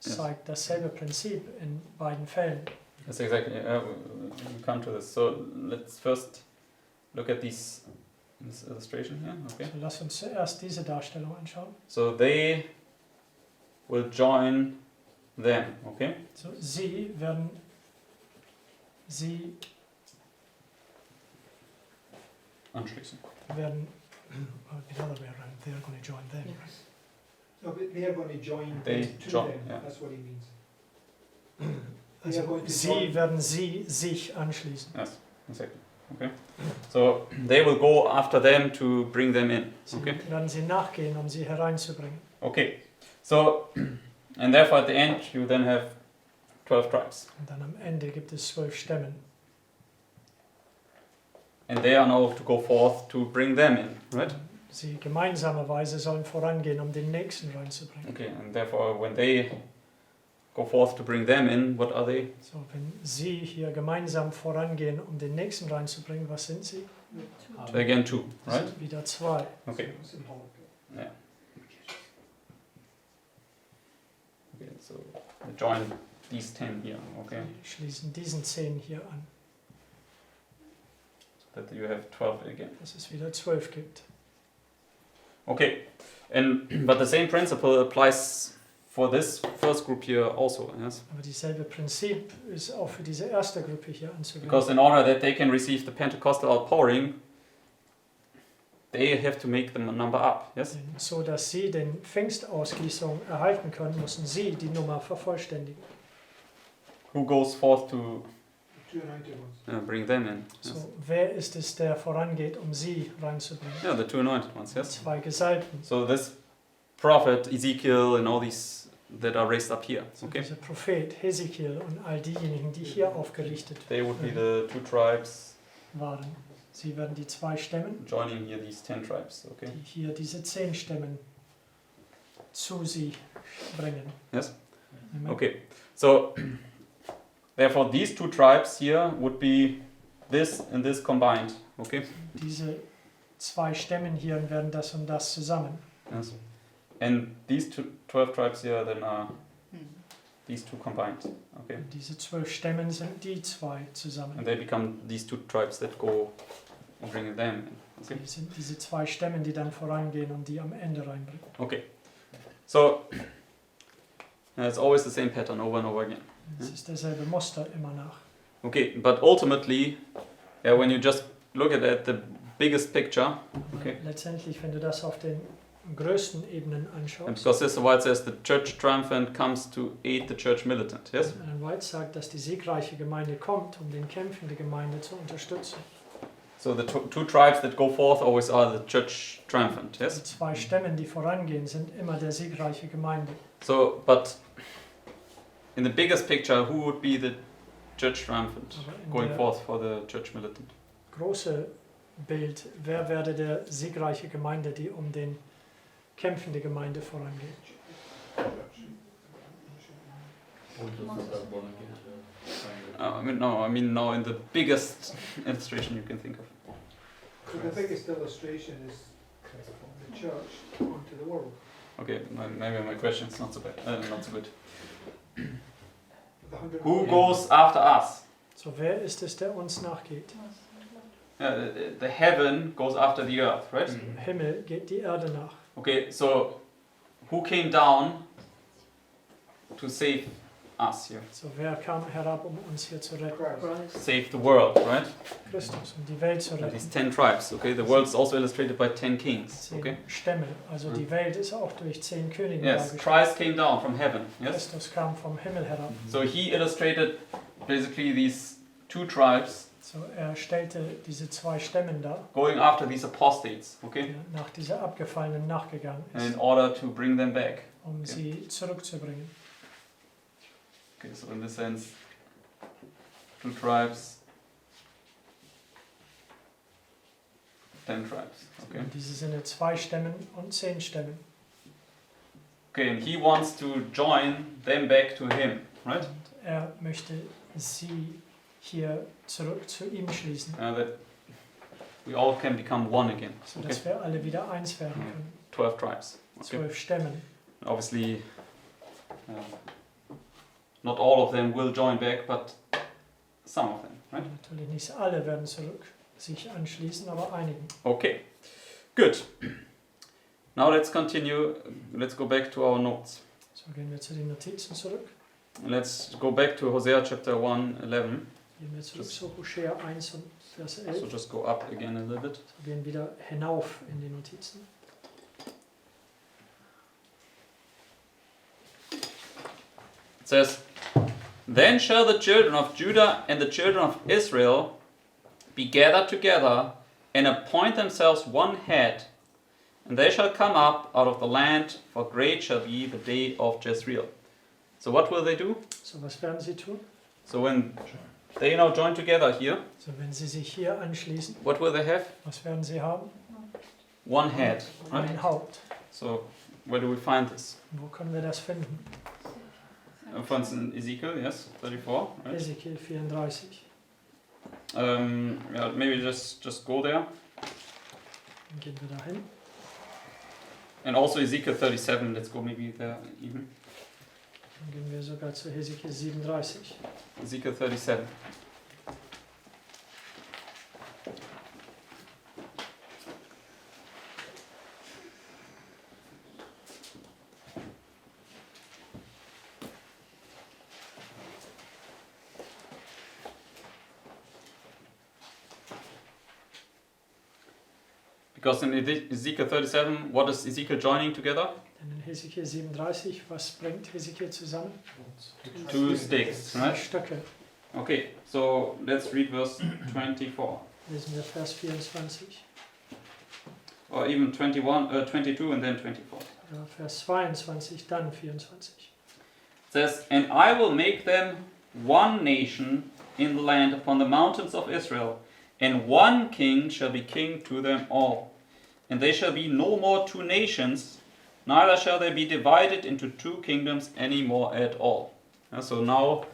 Es zeigt dasselbe Prinzip in beiden Fällen. That's exactly. We'll come to this. So let's first look at this illustration here. Okay. So, lass uns zuerst diese Darstellung anschauen. So they will join them. Okay. So, sie werden Anschließen. the other way around, they are going to join them. no, but they are going to join They to join, them. yeah. That's what he means. Also, sie werden sie sich anschließen. Yes. Exactly. Okay. So they will go after them to bring them in. Sie Okay. werden sie nachgehen, um sie hereinzubringen. Okay. So and therefore at the end you then have 12 tribes, Und dann am Ende gibt es 12 Stämmen. and they are now to go forth to bring them in, right? Sie gemeinsamerweise sollen vorangehen, um den nächsten reinzubringen. Okay. And therefore when they go forth to bring them in, what are they? So, wenn sie hier gemeinsam vorangehen, um den nächsten reinzubringen, was sind sie? Again 2, Das right? sind wieder 2. Okay. Symbolic. Yeah. Okay, so we join these 10 here, okay? Wir schließen diesen 10 hier an, So that you have 12 again. dass es wieder 12 gibt. Okay, and but the same principle applies for this first group here also, yes? Aber dieselbe Prinzip ist auch für diese erste Gruppe hier anzuwenden. Because in order that they can receive the Pentecostal outpouring, they have to make the number up, yes? Denn so dass sie den Pfingstausgießung erhalten können, müssen sie die Nummer vervollständigen. Who goes forth to The 2 anointed ones. bring them in? Yes. So, wer ist es, der vorangeht, um sie reinzubringen? Yeah, the 2 anointed ones, yes? 2 Gesalbten. So this prophet, Ezekiel, and all these that are raised up here, So okay? dieser Prophet, Hesekiel und all diejenigen, die hier aufgerichtet They would be the 2 tribes waren. Sie werden die 2 Stämmen, joining here these 10 tribes, okay? die hier diese 10 Stämmen zu sie bringen. Yes? Amen. Okay, so therefore these 2 tribes here would be this and this combined, okay? Diese 2 Stämmen hier werden das und das zusammen. Yes. And these 12 tribes here then are these 2 combined, okay? Und diese 12 Stämmen sind die 2 zusammen. And they become these 2 tribes that go and bring them in, okay? Die sind diese 2 Stämmen, die dann vorangehen und die am Ende reinbringen. Okay, so it's always the same pattern over and over again. Es ist derselbe Muster immer nach. Okay, but ultimately, when you just look at the biggest picture, Aber Okay. letztendlich, wenn du das auf den größten Ebenen and anschaust, because this White says the church triumphant comes to aid the church militant, yes? White sagt, dass die siegreiche Gemeinde kommt, um den kämpfende Gemeinde zu unterstützen. So the 2 tribes that go forth always are the church triumphant, Die yes? 2 Stämmen, die vorangehen, sind immer der siegreiche Gemeinde. So, but in the biggest picture, who would be the church triumphant Aber in going der forth for the church militant? große Bild, wer werde der siegreiche Gemeinde, die um den kämpfende Gemeinde vorangeht? I mean now in the biggest illustration you can think of. So the biggest illustration is the church onto the world. Okay, maybe my question is not so bad, not so good. The 100 Who goes after us? So, wer ist es, der uns nachgeht? The heaven goes after the earth, right? Im Himmel geht die Erde nach. Okay, so who came down to save us here? So, wer kam herab, um uns hier zu retten? Christ. Save the world, right? Christus, um die Welt zu And these retten. 10 tribes, okay? The world is also illustrated by 10 kings, 10 okay? Stämme. Also die Welt ist auch durch 10 Könige Yes, dargestellt. Christ came down from heaven, yes? Christus kam vom Himmel herab. So he illustrated basically these 2 tribes So, er stellte diese 2 Stämmen dar, going after these apostates, okay? der nach dieser Abgefallenen nachgegangen And ist, in order to bring them back. um sie zurückzubringen. Okay, so in this sense, 2 tribes, 10 tribes, okay? In diesem Sinne 2 Stämmen und 10 Stämmen. Okay, and he wants to join them back to him, right? Und er möchte sie hier zurück zu ihm schließen, That we all can become one again. sodass wir alle wieder eins werden können. 12 tribes. Okay. 12 Stämmen. Obviously, not all of them will join back, but some of them, right? Natürlich nicht alle werden zurück sich anschließen, aber einigen. Okay, good. Now let's continue. Let's go back to our notes. So gehen wir zu den Notizen zurück. Let's go back to Hosea chapter 1:11. Gehen wir zurück zu Hosea 1 und Vers 11. So just go up again a little bit. So gehen wieder hinauf in die Notizen. It says, "Then shall the children of Judah and the children of Israel be gathered together and appoint themselves one head, and they shall come up out of the land, for great shall be the day of Jezreel." So what will they do? So, was werden sie tun? So when they now join together here, So, wenn sie sich hier anschließen, what will they have? was werden sie haben? One head, right? Ein Haupt. So where do we find this? Wo können wir das finden? For instance, in Ezekiel, yes, 34, right? Ezekiel 34. Yeah, maybe just go there. Dann gehen wir dahin. And also Ezekiel 37, let's go maybe there even. Dann gehen wir sogar zu Hesekiel 37. Ezekiel 37. Because in Ezekiel 37, what is Ezekiel joining together? Denn in Hesekiel 37, was bringt Hesekiel zusammen? Two sticks, Zwei right? Stöcke. Okay, so let's read verse 24. Lesen wir Vers 24. Or even 22 and then 24. Ja, Vers 22, dann 24. It says, And I will make them one nation in the land upon the mountains of Israel, and one king shall be king to them all. And they shall be no more two nations, neither shall they be divided into two kingdoms any more at all. So now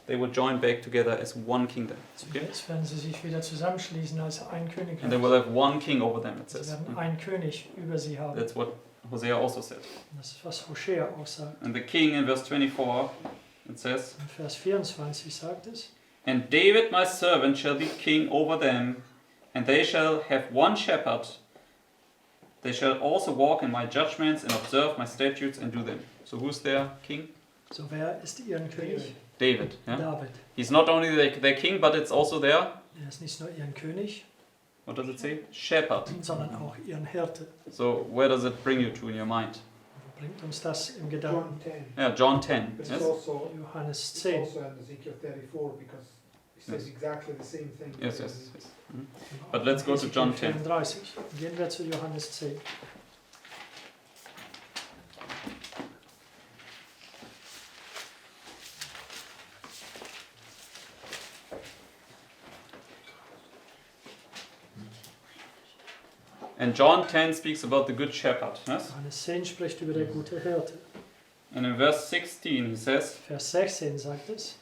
they would join back together as one kingdom. Okay? Jetzt werden sie sich wieder zusammenschließen als ein Königreich. And they will have one king over them, it Sie says. werden einen König über sie haben. That's what Hosea also said. Das ist, was Hosea auch sagt. And the king in verse 24, it says, In Vers 24 sagt es, And David my servant shall be king over them, and they shall have one shepherd. They shall also walk in my judgments and observe my statutes and do them. So who's their king? so wer ist ihren König? David. Yeah? David. He's not only their king, but it's also their, Er ist nicht nur ihren König, what does it say? Shepherd. sondern auch ihren Hirte. So where does it bring you to in your mind? Wo bringt uns das im Gedanken? John 10. Yeah, John 10. But Yes? it's also, Johannes it's 10. also in Ezekiel 34 because it says Yes. exactly the same thing. Yes, yes, yes. Mhm. But let's go to John 10. 34. Gehen wir zu Johannes 10. And John 10 speaks about the good shepherd. Yes? Johannes 10 spricht über der gute Hirte. And in verse 16 he says, Vers 16 sagt es,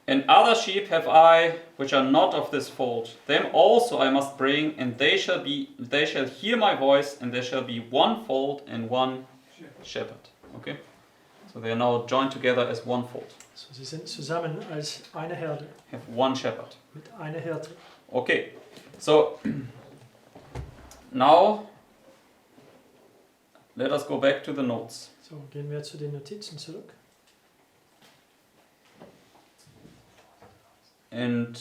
And other sheep have I, which are not of this fold. Them also I must bring, and they shall hear my voice, and there shall be one fold and one shepherd. Okay? So they are now joined together as one fold. so sie sind zusammen als eine Herde, Have one shepherd. mit einer Hirte. Okay. So now let us go back to the notes. So, gehen wir zu den Notizen zurück. And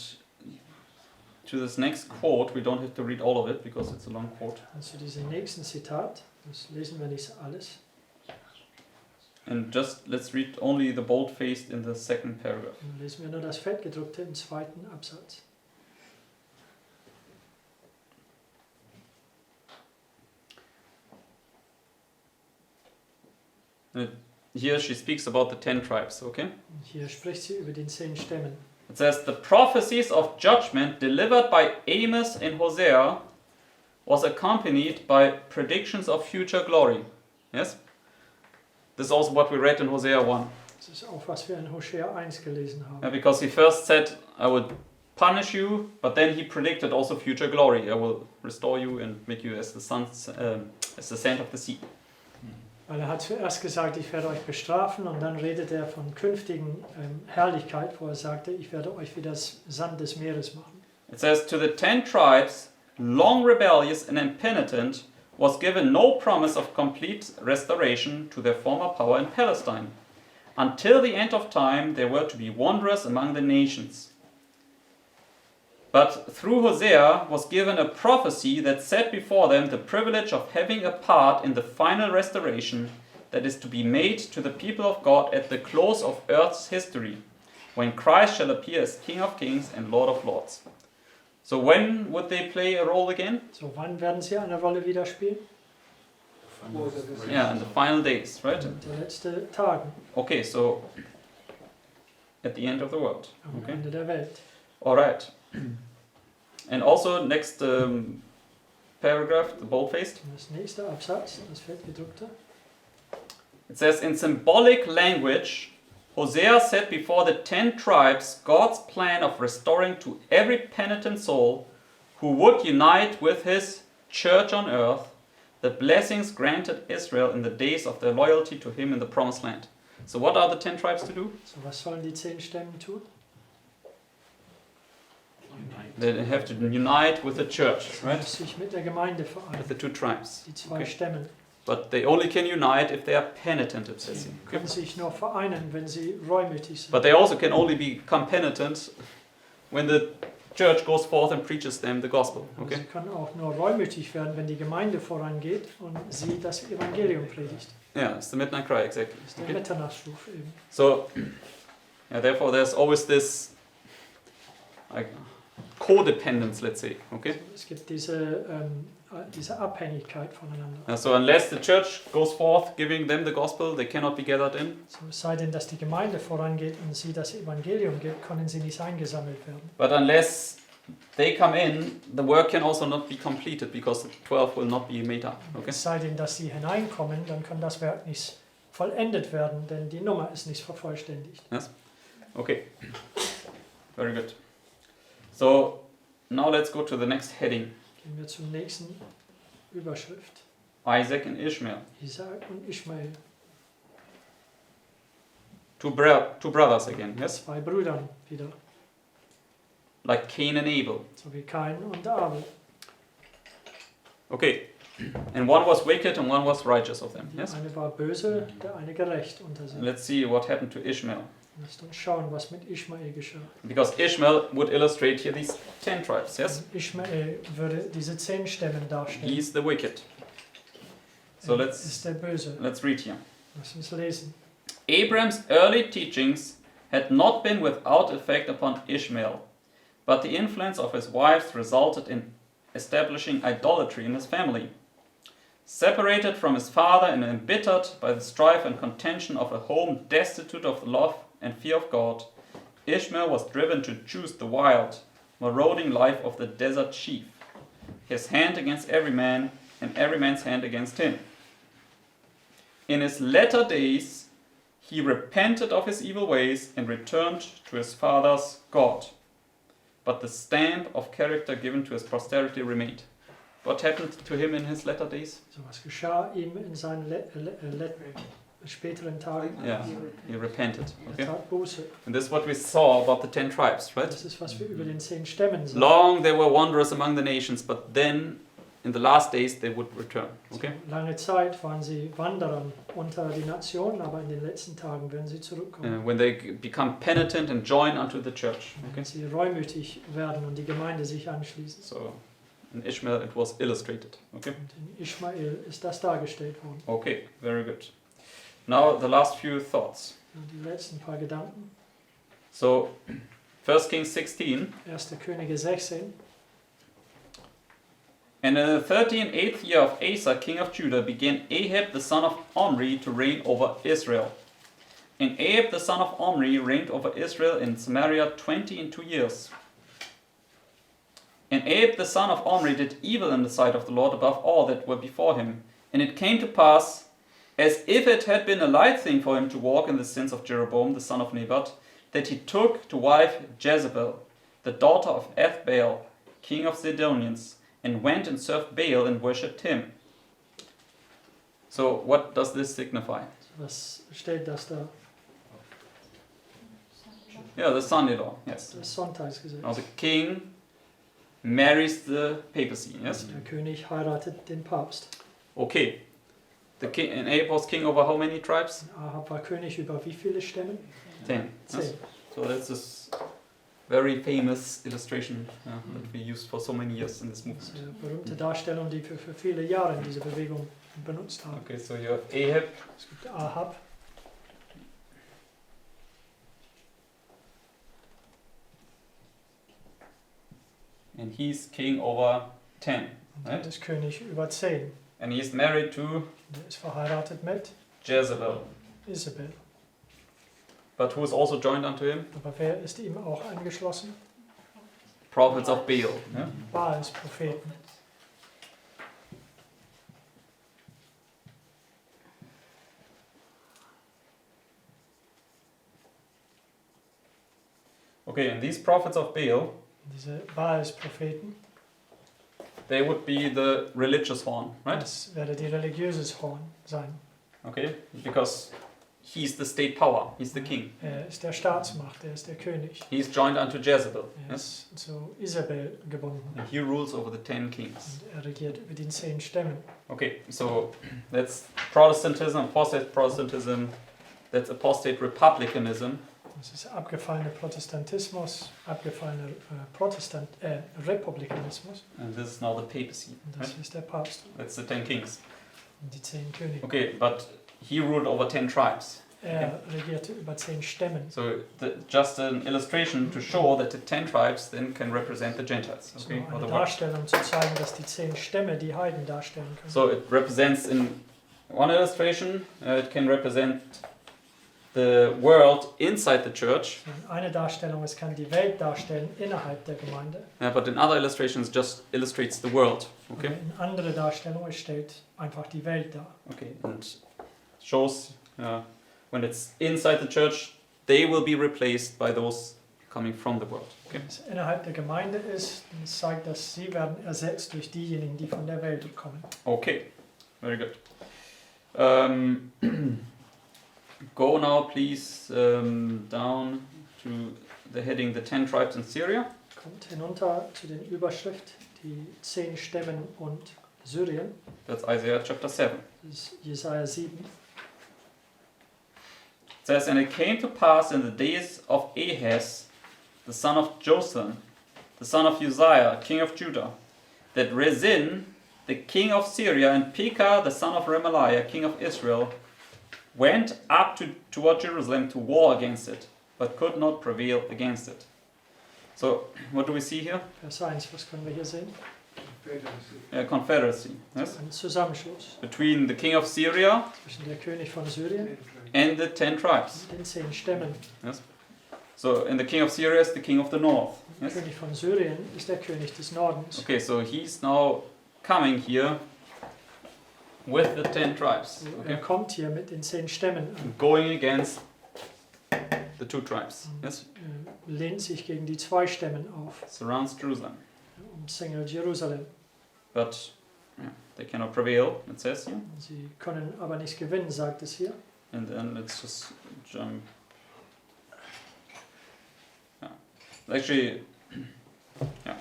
to this next quote, we don't have to read all of it because it's a long quote. Und zu diesem nächsten Zitat, das lesen wir nicht alles. And just let's read only the bold-faced in the second paragraph. Dann lesen wir nur das Fettgedruckte im zweiten Absatz. Here she speaks about the 10 tribes, okay? Und hier spricht sie über den 10 Stämmen. It says, the prophecies of judgment delivered by Amos and Hosea was accompanied by predictions of future glory. Yes? This is also what we read in Hosea 1. Das ist auch, was wir in Hosea 1 gelesen haben. Yeah, because he first said, I would punish you, but then he predicted also future glory. I will restore you and make you as the sand of the sea. Weil er hat zuerst gesagt, ich werde euch bestrafen, und dann redet er von künftigen Herrlichkeit, wo er sagte, ich werde euch wie das Sand des Meeres machen. It says, to the 10 tribes, long rebellious and impenitent, was given no promise of complete restoration to their former power in Palestine. Until the end of time, they were to be wanderers among the nations. But through Hosea was given a prophecy that set before them the privilege of having a part in the final restoration that is to be made to the people of God at the close of earth's history, when Christ shall appear as King of Kings and Lord of Lords. So when would they play a role again? So, wann werden sie eine Rolle wieder spielen? Yeah, in the final days, right? In den letzten Tagen, Okay, so at the end of the world. am Okay. Ende der Welt. All right. And also next paragraph, the bold-faced. Und das nächste Absatz, das Fettgedruckte. It says, in symbolic language, Hosea set before the 10 tribes God's plan of restoring to every penitent soul who would unite with his church on earth the blessings granted Israel in the days of their loyalty to him in the promised land. So what are the 10 tribes to do? So, was sollen die 10 Stämme tun? They have to unite with the church, right? Sich mit der Gemeinde With vereinen. the 2 tribes. Die 2 Okay. Stämme But they only can unite if they are penitent, it says here. Okay? können sich nur vereinen, wenn sie reumütig sind. But they also can only become penitent when the church goes forth and preaches them the gospel. Aber Okay? sie können auch nur reumütig werden, wenn die Gemeinde vorangeht und sie das Evangelium predigt. Yeah, it's the midnight cry, exactly. Das ist der Okay? Mitternachtsruf eben. So, yeah, therefore there's always this codependence, let's say. Okay? Es gibt diese Abhängigkeit voneinander. So unless the church goes forth giving them the gospel, they cannot be gathered in. So, es sei denn, dass die Gemeinde vorangeht und sie das Evangelium gibt, können sie nicht eingesammelt werden. But unless they come in, the work can also not be completed because the 12 will not be made up. Okay? Es sei denn, dass sie hineinkommen, dann kann das Werk nicht vollendet werden, denn die Nummer ist nicht vervollständigt. Okay. Very good. So now let's go to the next heading. Gehen wir zur nächsten Überschrift. Isaac and Ishmael. Isaak und Ishmael, Two brothers again, yes? 2 Brüdern wieder, Like Cain and Abel. so wie Kain und Abel. Okay. And one was wicked and one was righteous of them, Der yes? eine war böse, der eine gerecht unter sie. Let's see what happened to Ishmael. Lasst uns schauen, was mit Ishmael geschah. Because Ishmael would illustrate here these 10 tribes, yes? Ishmael würde diese 10 Stämme darstellen. He's the wicked. So Ist der Böse. let's read here. Lass uns lesen. Abraham's early teachings had not been without effect upon Ishmael, but the influence of his wives resulted in establishing idolatry in his family. Separated from his father and embittered by the strife and contention of a home destitute of the love and fear of God, Ishmael was driven to choose the wild, marauding life of the desert chief, his hand against every man, and every man's hand against him. In his latter days, he repented of his evil ways and returned to his father's God. But the stamp of character given to his posterity remained. What happened to him in his latter days? So was geschah ihm in seinen späteren Tagen. Yeah, he repented. Er Okay, tat Buße. and this is what we saw about the 10 tribes, right? Das ist, was wir über den 10 Stämmen sagen. Long they were wanderers among the nations, but then in the last days they would return. Okay, Lange Zeit waren sie Wanderern unter die Nationen, aber in den letzten Tagen werden sie zurückkommen. when they become penitent and join unto the church. Wenn Okay, sie reumütig werden und die Gemeinde sich anschließen. so in Ishmael it was illustrated. Okay. Und in Ishmael ist das dargestellt worden. Okay, very good. Now the last few thoughts. Und die letzten paar Gedanken. So, 1 Kings 16. 1. Könige 16. And in the 8th year of Asa, king of Judah, began Ahab the son of Omri to reign over Israel. And Ahab the son of Omri reigned over Israel in Samaria 22 years. And Ahab the son of Omri did evil in the sight of the Lord above all that were before him. And it came to pass, as if it had been a light thing for him to walk in the sins of Jeroboam the son of Nebat, that he took to wife Jezebel, the daughter of Ethbaal, king of Sidonians, and went and served Baal and worshipped him. So what does this signify? Was steht das da? Yeah, the son-in-law, yes. Das Sonntagsgesetz. Now the king marries the papacy, yes? Der König heiratet den Papst. Okay. The king, and Ahab was king over how many tribes? Ahab war König über wie viele Stämme? 10. Yes? 10. So that's this very famous illustration that we used for so many years in this Das movement. ist eine berühmte Darstellung, die wir für viele Jahre in dieser Bewegung benutzt haben. Okay, so you have Ahab, Es gibt Ahab, and he's king over 10. und Right. er ist König über 10. And he's married to Und er ist verheiratet mit Jezebel. Isabel. But who is also joined unto him? Aber wer ist ihm auch angeschlossen? Prophets of Baal. Yeah? Baals Propheten. Okay, and these prophets of Baal, Diese Baals-Propheten, they would be the religious horn, right? das werde die religiöses Horn sein. Okay, because he's the state power, he's the king. Er ist der Staatsmacht, er ist der König. He's joined unto Jezebel, Er yes? ist zu Isabel gebunden And he rules over the 10 kings. und er regiert über den 10 Stämmen. Okay, so that's Protestantism, apostate Protestantism, that's apostate republicanism. Das ist abgefallener Protestantismus, abgefallener Republikanismus. And this is now the papacy, Und right? das ist der Papst That's the 10 kings. und die 10 Könige. Okay, but he ruled over 10 tribes. Er regierte über 10 Stämmen. So just an illustration to show that the 10 tribes then can represent the Gentiles. Das ist Okay, nur or eine the world. Darstellung, zu zeigen, dass die 10 Stämme die Heiden darstellen können. So it represents in one illustration, it can represent the world inside the church, Eine Darstellung, es kann die Welt darstellen innerhalb der Gemeinde. but in other illustrations just illustrates the world. Okay, Und in andere Darstellung, es stellt einfach die Welt dar. okay, and shows when it's inside the church, they will be replaced by those coming from the world. Okay, Wenn es innerhalb der Gemeinde ist, dann zeigt das, sie werden ersetzt durch diejenigen, die von der Welt kommen. okay, very good. Go now, please, down to the heading the 10 tribes in Syria. Kommt hinunter zu den Überschrift, die 10 Stämmen und Syrien. That's Isaiah chapter 7. Das ist Jesaja 7. It says, and it came to pass in the days of Ahaz, the son of Jotham, the son of Uzziah, king of Judah, that Rezin, the king of Syria, and Pekah, the son of Remaliah, king of Israel, went up toward Jerusalem to war against it, but could not prevail against it. So, what do we see here? Vers 1, was können wir hier sehen? A confederacy, yes? Ein Zusammenschluss Between the king of Syria zwischen der König von Syrien and the 10 tribes. und den 10 Stämmen. So, and the king of Syria is the king of the north. Der Yes? König von Syrien ist der König des Nordens. Okay, so he's now coming here with the 10 tribes. Er Okay? kommt hier mit den 10 Stämmen an Going against the 2 tribes. und Yes? lehnt sich gegen die 2 Stämmen auf, Surrounds Jerusalem. umzingelt Jerusalem. But they cannot prevail, it says here. Sie können aber nicht gewinnen, sagt es hier. And then let's just jump. Actually,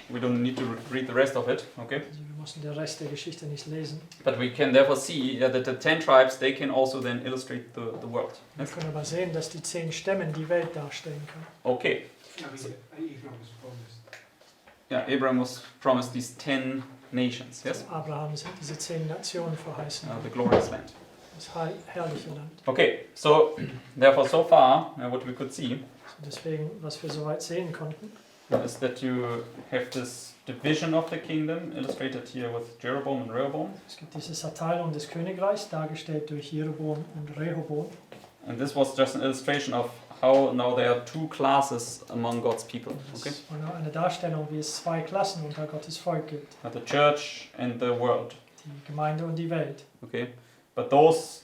we don't need to read the rest of it, okay? Also wir müssen den Rest der Geschichte nicht lesen. But we can therefore see that the 10 tribes, they can also then illustrate the world. Wir Yes? können aber sehen, dass die 10 Stämmen die Welt darstellen können. Okay. Yeah, Abraham was promised these 10 nations, yes? Abraham sind diese 10 Nationen verheißen, The glorious land. das herrliche Land. Okay, so therefore so far, what we could see So deswegen, was wir soweit sehen konnten, is that you have this division of the kingdom illustrated here with Jeroboam and Rehoboam. es gibt diese Zerteilung des Königreichs, dargestellt durch Jeroboam und Rehoboam. And this was just an illustration of how now there are 2 classes among God's people. Das Okay? war nur eine Darstellung, wie es 2 Klassen unter Gottes Volk gibt. The church and the world. Die Gemeinde und die Welt. Okay? But those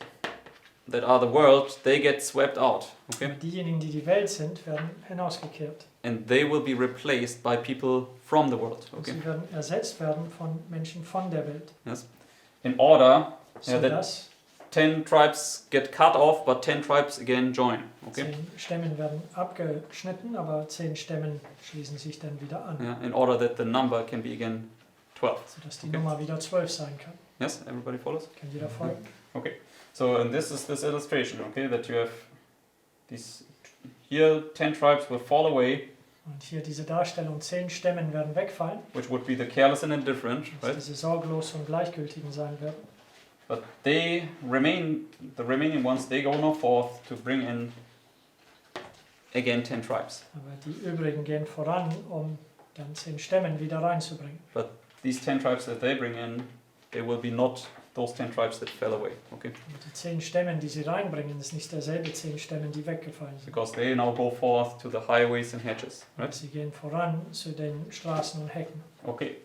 that are the world, they get swept out. Okay? Aber diejenigen, die die Welt sind, werden hinausgekehrt. And they will be replaced by people from the world. Und Okay? sie werden ersetzt werden von Menschen von der Welt. In order that Sodass 10 tribes get cut off, but 10 tribes again join. Okay? 10 Stämmen werden abgeschnitten, aber 10 Stämmen schließen sich dann wieder an. Yeah, in order that the number can be again 12. Sodass die Okay. Nummer wieder 12 sein kann. Yes, everybody follows? Kann jeder folgen? So, and this is this illustration, okay, that you have these, here 10 tribes will fall away, Und hier diese Darstellung, 10 Stämmen werden wegfallen, which would be the careless and indifferent, dass right? diese sorglosen und gleichgültigen sein werden. But they remain, the remaining ones, they go now forth to bring in again 10 tribes. Aber die übrigen gehen voran, um dann 10 Stämmen wieder reinzubringen. These 10 tribes that they bring in, they will be not those 10 tribes that fell away, okay? Und die 10 Stämmen, die sie reinbringen, ist nicht derselbe 10 Stämmen, die weggefallen sind. Because they now go forth to the highways and hedges, right? Sie gehen voran zu den Straßen und Hecken. Okay.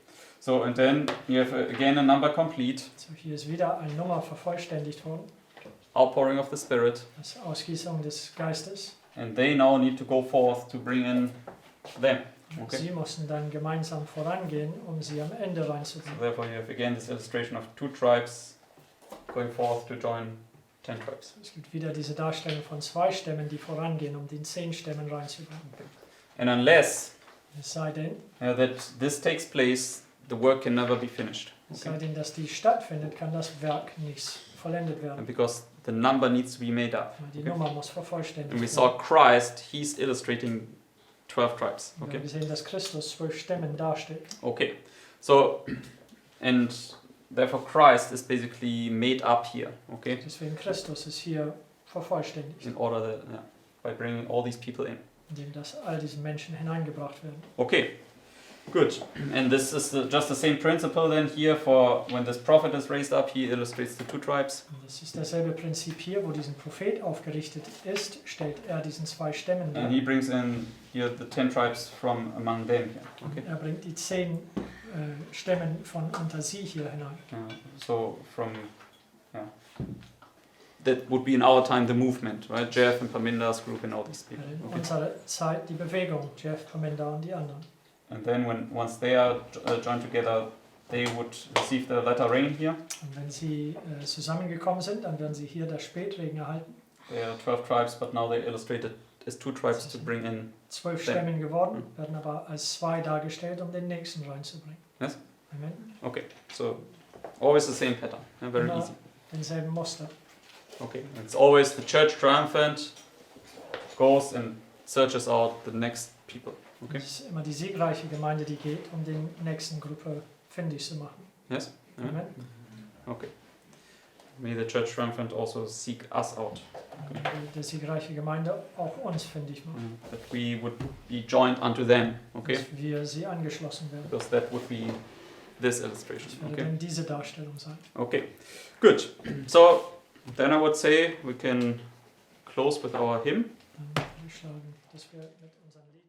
So, and then you have again a number complete, So, hier ist wieder eine Nummer vervollständigt worden, outpouring of the Spirit, das Ausgießung des Geistes. and they now need to go forth to bring in them. Okay. Sie mussten dann gemeinsam vorangehen, um sie am Ende So reinzubringen. therefore you have again this illustration of 2 tribes going forth to join 10 tribes. Es gibt wieder diese Darstellung von 2 Stämmen, die vorangehen, um den 10 Stämmen reinzubringen. And unless Es sei denn, that this takes place, the work can never be finished. es sei denn, dass dies stattfindet, kann das Werk nicht vollendet werden. And because the number needs to be made up. Weil die Okay. Nummer muss vervollständigt And we werden. saw Christ, he's illustrating 12 tribes. Wir Okay. haben gesehen, dass Christus 12 Stämmen darstellt. Okay. So, and therefore Christ is basically made up here. Okay. Deswegen Christus ist hier vervollständigt, In order that, by bringing all these people in. indem dass all diese Menschen hineingebracht werden. Okay, good. And this is just the same principle then here for when this prophet is raised up, he illustrates the 2 tribes. Und das ist dasselbe Prinzip hier, wo diesen Prophet aufgerichtet ist, stellt er diesen 2 Stämmen dar. And he brings in here the 10 tribes from among them here. Okay. Er bringt die 10 Stämmen von unter sie hier hinein. So from, that would be in our time the movement, right? Jeff and Paminda's group and all these people. In Okay. unserer Zeit die Bewegung, Jeff, Paminda und die anderen. And then once they are joined together, they would receive the latter rain here. Und wenn sie zusammengekommen sind, dann werden sie hier das Spätregen erhalten. There are 12 tribes, but now they illustrated as 2 tribes to bring in. 12 Stämmen geworden, werden aber als 2 dargestellt, um den nächsten reinzubringen. Yes. Amen. Okay, so always the same pattern, very Immer easy. denselben Muster. Okay, it's always the church triumphant goes and searches out the next people. Okay. Es ist immer die siegreiche Gemeinde, die geht, um den nächsten Gruppe findig zu machen. Yes. Amen. Okay. May the church triumphant also seek us out, Und die siegreiche Gemeinde auch uns findig machen. that we would be joined unto them. Okay, Dass wir sie angeschlossen werden. because that would be this illustration. Das würde Okay. dann diese Darstellung sein. Okay. Good. So then I would say we can close with our hymn. Dann würde ich schlagen, dass wir mit unserem Lied